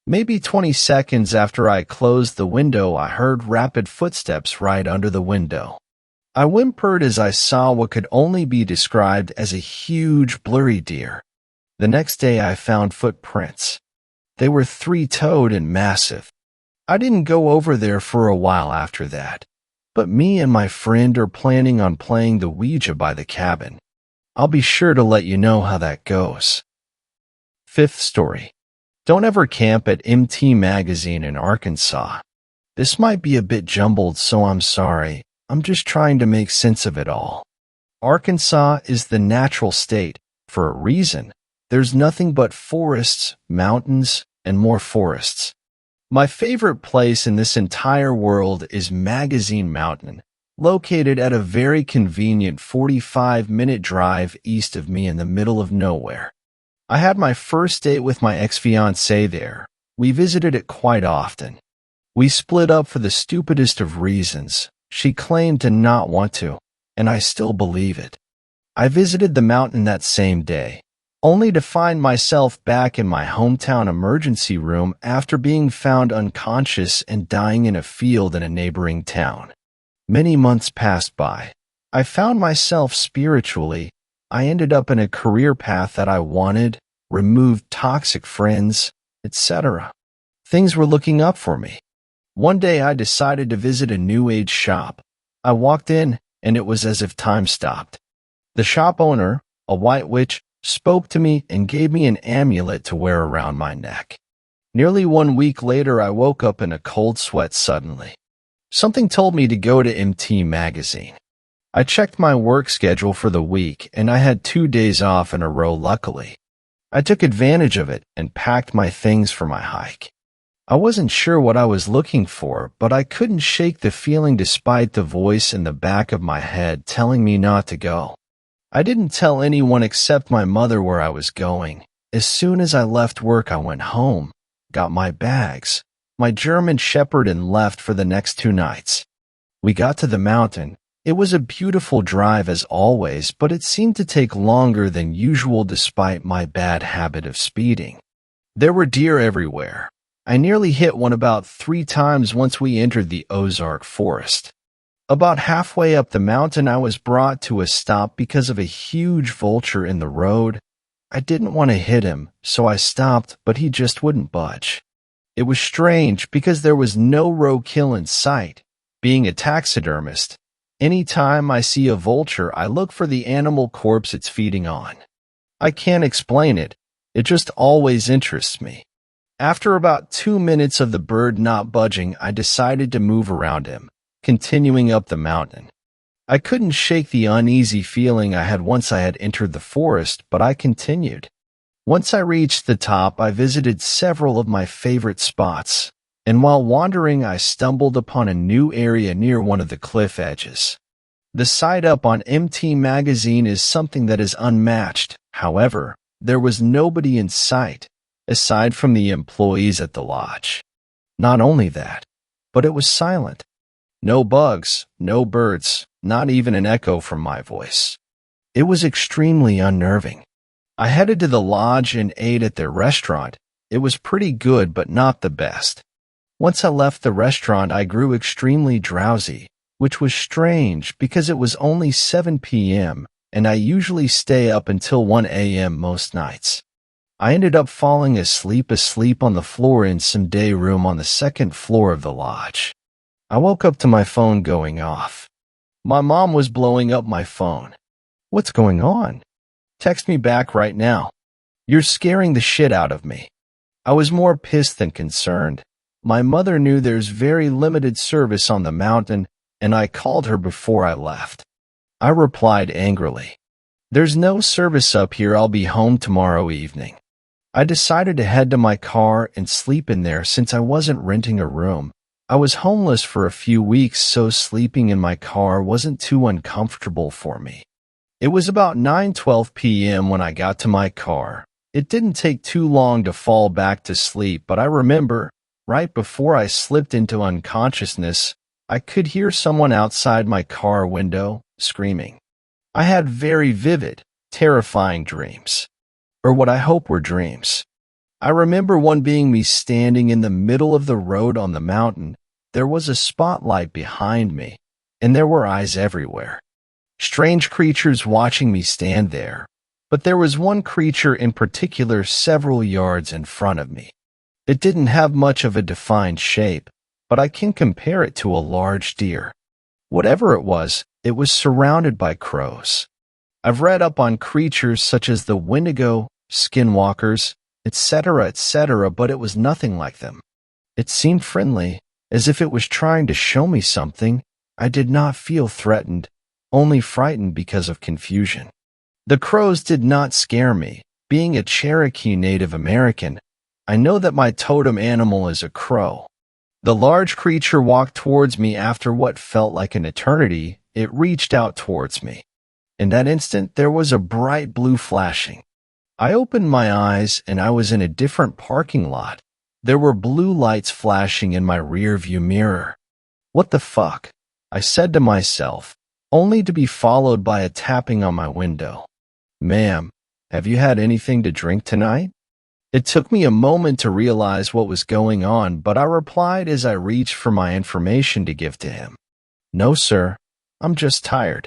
Maybe 20 seconds after I closed the window, I heard rapid footsteps right under the window. I whimpered as I saw what could only be described as a huge, blurry deer. The next day, I found footprints. They were three-toed and massive. I didn't go over there for a while after that, but me and my friend are planning on playing the Ouija by the cabin. I'll be sure to let you know how that goes. Fifth story. Don't ever camp at MT Magazine in Arkansas. This might be a bit jumbled, so I'm sorry. I'm just trying to make sense of it all. Arkansas is the natural state for a reason. There's nothing but forests, mountains, and more forests. My favorite place in this entire world is Magazine Mountain, located at a very convenient 45-minute drive east of me in the middle of nowhere. I had my first date with my ex-fiancée there. We visited it quite often. We split up for the stupidest of reasons. She claimed to not want to, and I still believe it. I visited the mountain that same day, only to find myself back in my hometown emergency room after being found unconscious and dying in a field in a neighboring town. Many months passed by. I found myself spiritually. I ended up in a career path that I wanted, removed toxic friends, etc. Things were looking up for me. One day I decided to visit a New Age shop. I walked in, and it was as if time stopped. The shop owner, a white witch, spoke to me and gave me an amulet to wear around my neck. Nearly 1 week later, I woke up in a cold sweat suddenly. Something told me to go to MT Magazine. I checked my work schedule for the week, and I had 2 days off in a row, luckily. I took advantage of it and packed my things for my hike. I wasn't sure what I was looking for, but I couldn't shake the feeling despite the voice in the back of my head telling me not to go. I didn't tell anyone except my mother where I was going. As soon as I left work, I went home, got my bags, my German Shepherd, and left for the next 2 nights. We got to the mountain. It was a beautiful drive as always, but it seemed to take longer than usual despite my bad habit of speeding. There were deer everywhere. I nearly hit one about 3 times once we entered the Ozark Forest. About halfway up the mountain, I was brought to a stop because of a huge vulture in the road. I didn't want to hit him, so I stopped, but he just wouldn't budge. It was strange because there was no roadkill in sight. Being a taxidermist, any time I see a vulture, I look for the animal corpse it's feeding on. I can't explain it. It just always interests me. After about 2 minutes of the bird not budging, I decided to move around him, continuing up the mountain. I couldn't shake the uneasy feeling I had once I had entered the forest, but I continued. Once I reached the top, I visited several of my favorite spots, and while wandering, I stumbled upon a new area near one of the cliff edges. The sight up on MT Magazine is something that is unmatched. However, there was nobody in sight, aside from the employees at the lodge. Not only that, but it was silent. No bugs, no birds, not even an echo from my voice. It was extremely unnerving. I headed to the lodge and ate at their restaurant. It was pretty good, but not the best. Once I left the restaurant, I grew extremely drowsy, which was strange because it was only 7 p.m., and I usually stay up until 1 a.m. most nights. I ended up falling asleep on the floor in some day room on the 2nd floor of the lodge. I woke up to my phone going off. My mom was blowing up my phone. "What's going on? Text me back right now. You're scaring the shit out of me." I was more pissed than concerned. My mother knew there's very limited service on the mountain, and I called her before I left. I replied angrily, "There's no service up here. I'll be home tomorrow evening." I decided to head to my car and sleep in there since I wasn't renting a room. I was homeless for a few weeks, so sleeping in my car wasn't too uncomfortable for me. It was about 9:12 p.m. when I got to my car. It didn't take too long to fall back to sleep, but I remember, right before I slipped into unconsciousness, I could hear someone outside my car window screaming. I had very vivid, terrifying dreams, or what I hope were dreams. I remember one being me standing in the middle of the road on the mountain. There was a spotlight behind me, and there were eyes everywhere. Strange creatures watching me stand there, but there was one creature in particular several yards in front of me. It didn't have much of a defined shape, but I can compare it to a large deer. Whatever it was surrounded by crows. I've read up on creatures such as the Wendigo, skinwalkers, etc., but it was nothing like them. It seemed friendly, as if it was trying to show me something. I did not feel threatened, only frightened because of confusion. The crows did not scare me. Being a Cherokee Native American, I know that my totem animal is a crow. The large creature walked towards me after what felt like an eternity. It reached out towards me. In that instant, there was a bright blue flashing. I opened my eyes and I was in a different parking lot. There were blue lights flashing in my rear-view mirror. What the fuck? I said to myself, only to be followed by a tapping on my window. Ma'am, have you had anything to drink tonight? It took me a moment to realize what was going on, but I replied as I reached for my information to give to him. No, sir, I'm just tired.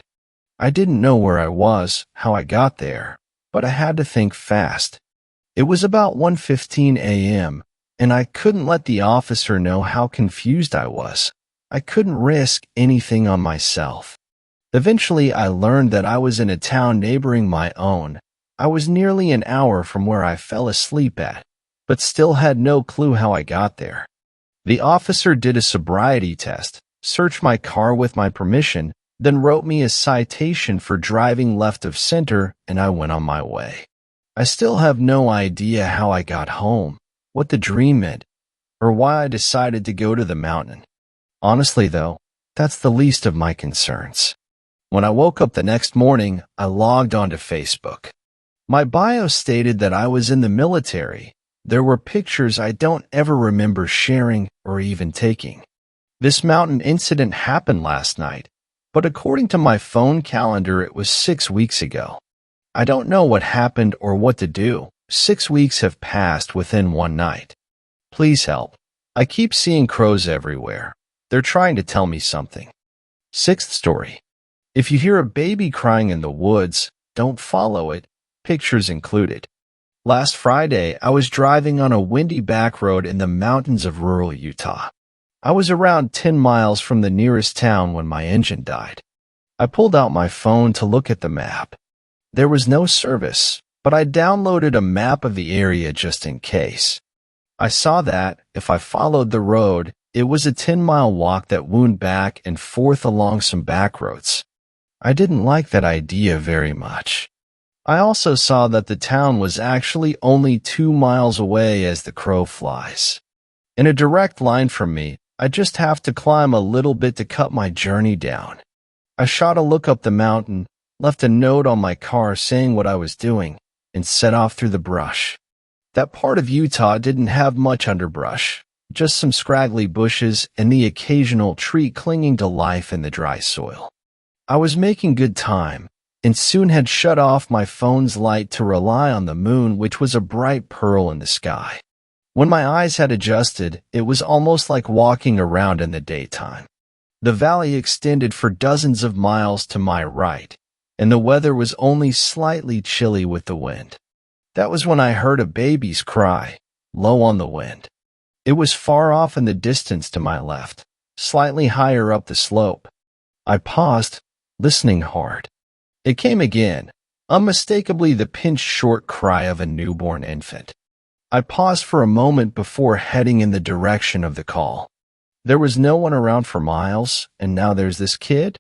I didn't know where I was, how I got there, but I had to think fast. It was about 1:15 a.m., and I couldn't let the officer know how confused I was. I couldn't risk anything on myself. Eventually, I learned that I was in a town neighboring my own. I was nearly an hour from where I fell asleep at, but still had no clue how I got there. The officer did a sobriety test, searched my car with my permission, then wrote me a citation for driving left of center, and I went on my way. I still have no idea how I got home, what the dream meant, or why I decided to go to the mountain. Honestly, though, that's the least of my concerns. When I woke up the next morning, I logged onto Facebook. My bio stated that I was in the military. There were pictures I don't ever remember sharing or even taking. This mountain incident happened last night, but according to my phone calendar, it was 6 weeks ago. I don't know what happened or what to do. 6 weeks have passed within one night. Please help. I keep seeing crows everywhere. They're trying to tell me something. Sixth story. If you hear a baby crying in the woods, don't follow it. Pictures included. Last Friday, I was driving on a windy back road in the mountains of rural Utah. I was around 10 miles from the nearest town when my engine died. I pulled out my phone to look at the map. There was no service, but I downloaded a map of the area just in case. I saw that, if I followed the road, it was a 10-mile walk that wound back and forth along some back roads. I didn't like that idea very much. I also saw that the town was actually only 2 miles away as the crow flies. In a direct line from me, I just have to climb a little bit to cut my journey down. I shot a look up the mountain, left a note on my car saying what I was doing, and set off through the brush. That part of Utah didn't have much underbrush, just some scraggly bushes and the occasional tree clinging to life in the dry soil. I was making good time, and soon had shut off my phone's light to rely on the moon, which was a bright pearl in the sky. When my eyes had adjusted, it was almost like walking around in the daytime. The valley extended for dozens of miles to my right, and the weather was only slightly chilly with the wind. That was when I heard a baby's cry, low on the wind. It was far off in the distance to my left, slightly higher up the slope. I paused, listening hard. It came again, unmistakably the pinched short cry of a newborn infant. I paused for a moment before heading in the direction of the call. There was no one around for miles, and now there's this kid?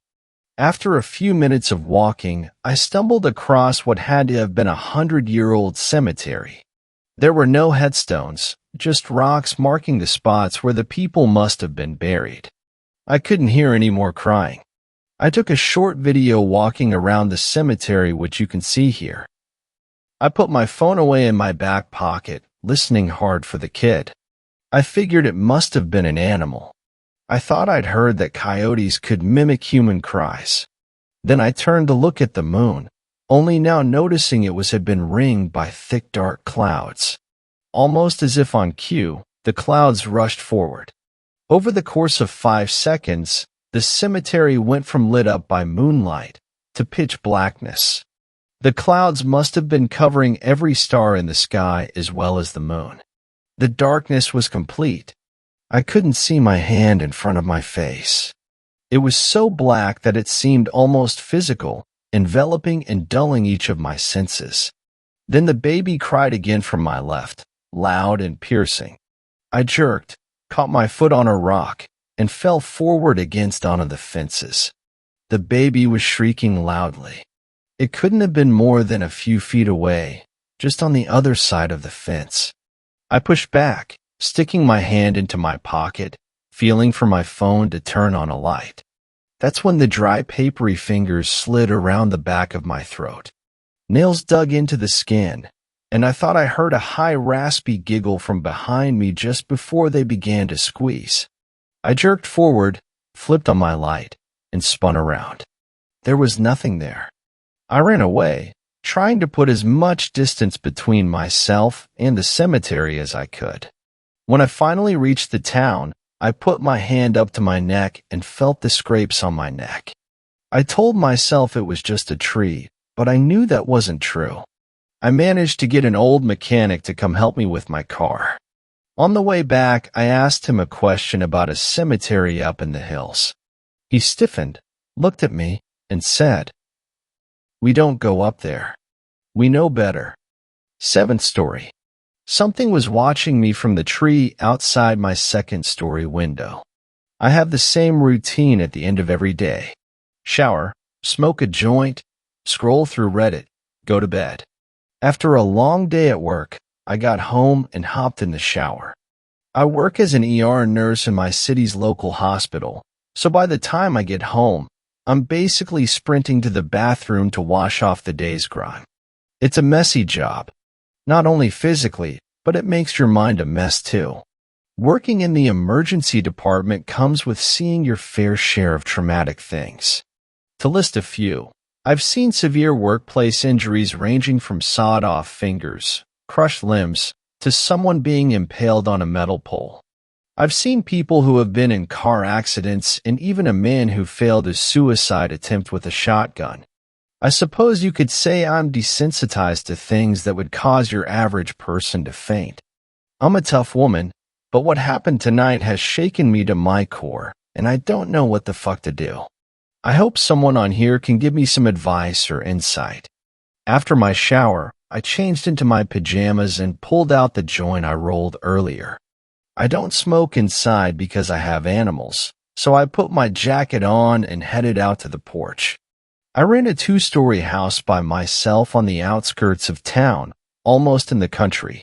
After a few minutes of walking, I stumbled across what had to have been a 100-year-old cemetery. There were no headstones, just rocks marking the spots where the people must have been buried. I couldn't hear any more crying. I took a short video walking around the cemetery, which you can see here. I put my phone away in my back pocket, listening hard for the kid. I figured it must have been an animal. I thought I'd heard that coyotes could mimic human cries. Then I turned to look at the moon, only now noticing had been ringed by thick dark clouds. Almost as if on cue, the clouds rushed forward. Over the course of 5 seconds, the cemetery went from lit up by moonlight to pitch blackness. The clouds must have been covering every star in the sky as well as the moon. The darkness was complete. I couldn't see my hand in front of my face. It was so black that it seemed almost physical, enveloping and dulling each of my senses. Then the baby cried again from my left, loud and piercing. I jerked, caught my foot on a rock, and fell forward against one of the fences. The baby was shrieking loudly. It couldn't have been more than a few feet away, just on the other side of the fence. I pushed back, sticking my hand into my pocket, feeling for my phone to turn on a light. That's when the dry, papery fingers slid around the back of my throat. Nails dug into the skin, and I thought I heard a high, raspy giggle from behind me just before they began to squeeze. I jerked forward, flipped on my light, and spun around. There was nothing there. I ran away, trying to put as much distance between myself and the cemetery as I could. When I finally reached the town, I put my hand up to my neck and felt the scrapes on my neck. I told myself it was just a tree, but I knew that wasn't true. I managed to get an old mechanic to come help me with my car. On the way back, I asked him a question about a cemetery up in the hills. He stiffened, looked at me, and said, "We don't go up there. We know better." 7th story. Something was watching me from the tree outside my 2nd-story window. I have the same routine at the end of every day. Shower, smoke a joint, scroll through Reddit, go to bed. After a long day at work, I got home and hopped in the shower. I work as an ER nurse in my city's local hospital, so by the time I get home, I'm basically sprinting to the bathroom to wash off the day's grime. It's a messy job. Not only physically, but it makes your mind a mess too. Working in the emergency department comes with seeing your fair share of traumatic things. To list a few, I've seen severe workplace injuries ranging from sawed-off fingers, crushed limbs, to someone being impaled on a metal pole. I've seen people who have been in car accidents and even a man who failed a suicide attempt with a shotgun. I suppose you could say I'm desensitized to things that would cause your average person to faint. I'm a tough woman, but what happened tonight has shaken me to my core, and I don't know what the fuck to do. I hope someone on here can give me some advice or insight. After my shower, I changed into my pajamas and pulled out the joint I rolled earlier. I don't smoke inside because I have animals, so I put my jacket on and headed out to the porch. I rent a 2-story house by myself on the outskirts of town, almost in the country.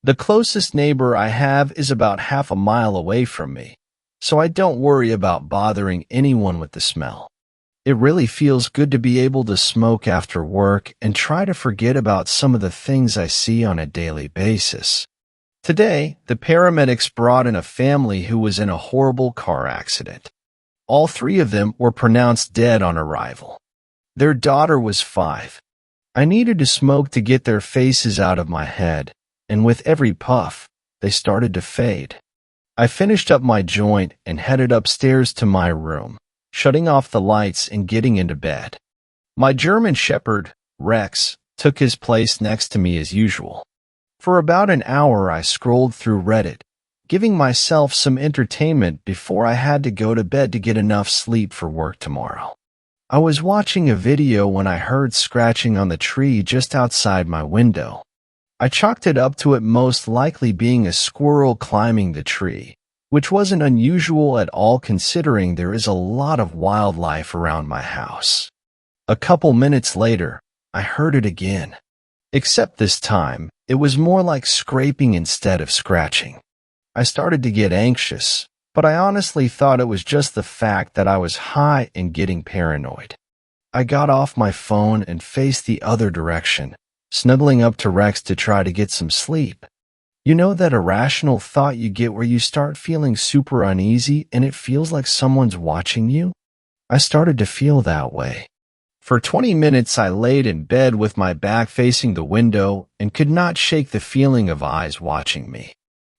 The closest neighbor I have is about half a mile away from me, so I don't worry about bothering anyone with the smell. It really feels good to be able to smoke after work and try to forget about some of the things I see on a daily basis. Today, the paramedics brought in a family who was in a horrible car accident. All 3 of them were pronounced dead on arrival. Their daughter was 5. I needed to smoke to get their faces out of my head, and with every puff, they started to fade. I finished up my joint and headed upstairs to my room, shutting off the lights and getting into bed. My German Shepherd, Rex, took his place next to me as usual. For about an hour I scrolled through Reddit, giving myself some entertainment before I had to go to bed to get enough sleep for work tomorrow. I was watching a video when I heard scratching on the tree just outside my window. I chalked it up to it most likely being a squirrel climbing the tree, which wasn't unusual at all considering there is a lot of wildlife around my house. A couple minutes later, I heard it again. Except this time, It was more like scraping instead of scratching. I started to get anxious, but I honestly thought it was just the fact that I was high and getting paranoid. I got off my phone and faced the other direction, snuggling up to Rex to try to get some sleep. You know that irrational thought you get where you start feeling super uneasy and it feels like someone's watching you? I started to feel that way. For 20 minutes, I laid in bed with my back facing the window and could not shake the feeling of eyes watching me.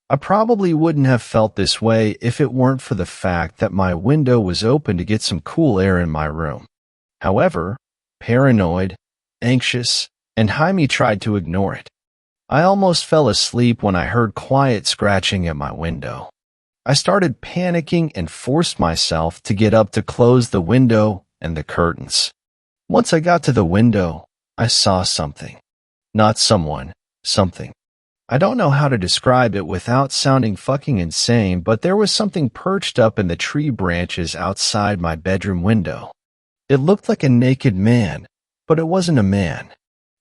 I probably wouldn't have felt this way if it weren't for the fact that my window was open to get some cool air in my room. However, paranoid, anxious, and Jaime tried to ignore it. I almost fell asleep when I heard quiet scratching at my window. I started panicking and forced myself to get up to close the window and the curtains. Once I got to the window, I saw something. Not someone, something. I don't know how to describe it without sounding fucking insane, but there was something perched up in the tree branches outside my bedroom window. It looked like a naked man, but it wasn't a man.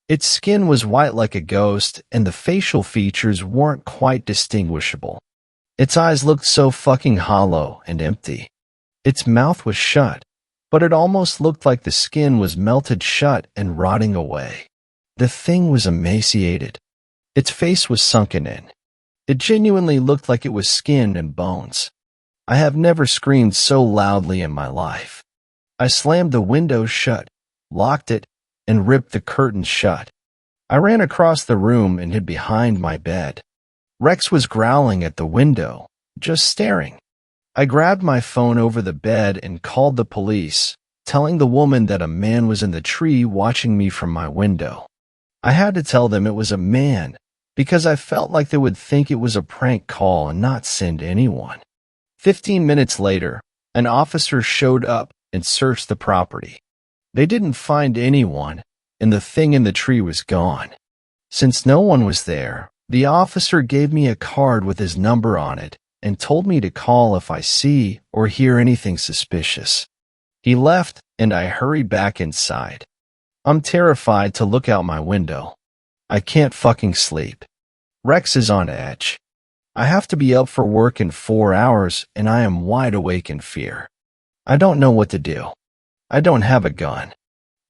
Its skin was white like a ghost, and the facial features weren't quite distinguishable. Its eyes looked so fucking hollow and empty. Its mouth was shut, but it almost looked like the skin was melted shut and rotting away. The thing was emaciated. Its face was sunken in. It genuinely looked like it was skin and bones. I have never screamed so loudly in my life. I slammed the window shut, locked it, and ripped the curtains shut. I ran across the room and hid behind my bed. Rex was growling at the window, just staring. I grabbed my phone over the bed and called the police, telling the woman that a man was in the tree watching me from my window. I had to tell them it was a man because I felt like they would think it was a prank call and not send anyone. 15 minutes later, an officer showed up and searched the property. They didn't find anyone, and the thing in the tree was gone. Since no one was there, the officer gave me a card with his number on it and told me to call if I see or hear anything suspicious. He left, and I hurried back inside. I'm terrified to look out my window. I can't fucking sleep. Rex is on edge. I have to be up for work in 4 hours, and I am wide awake in fear. I don't know what to do. I don't have a gun.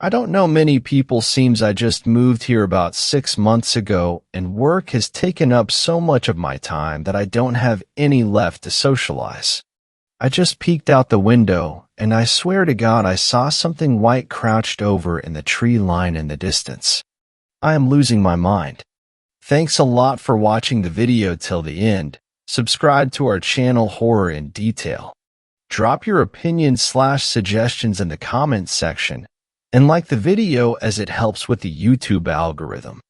I don't know many people. Seems I just moved here about 6 months ago, and work has taken up so much of my time that I don't have any left to socialize. I just peeked out the window, and I swear to God I saw something white crouched over in the tree line in the distance. I am losing my mind. Thanks a lot for watching the video till the end. Subscribe to our channel Horror in Detail. Drop your opinions/suggestions in the comments section, and like the video as it helps with the YouTube algorithm.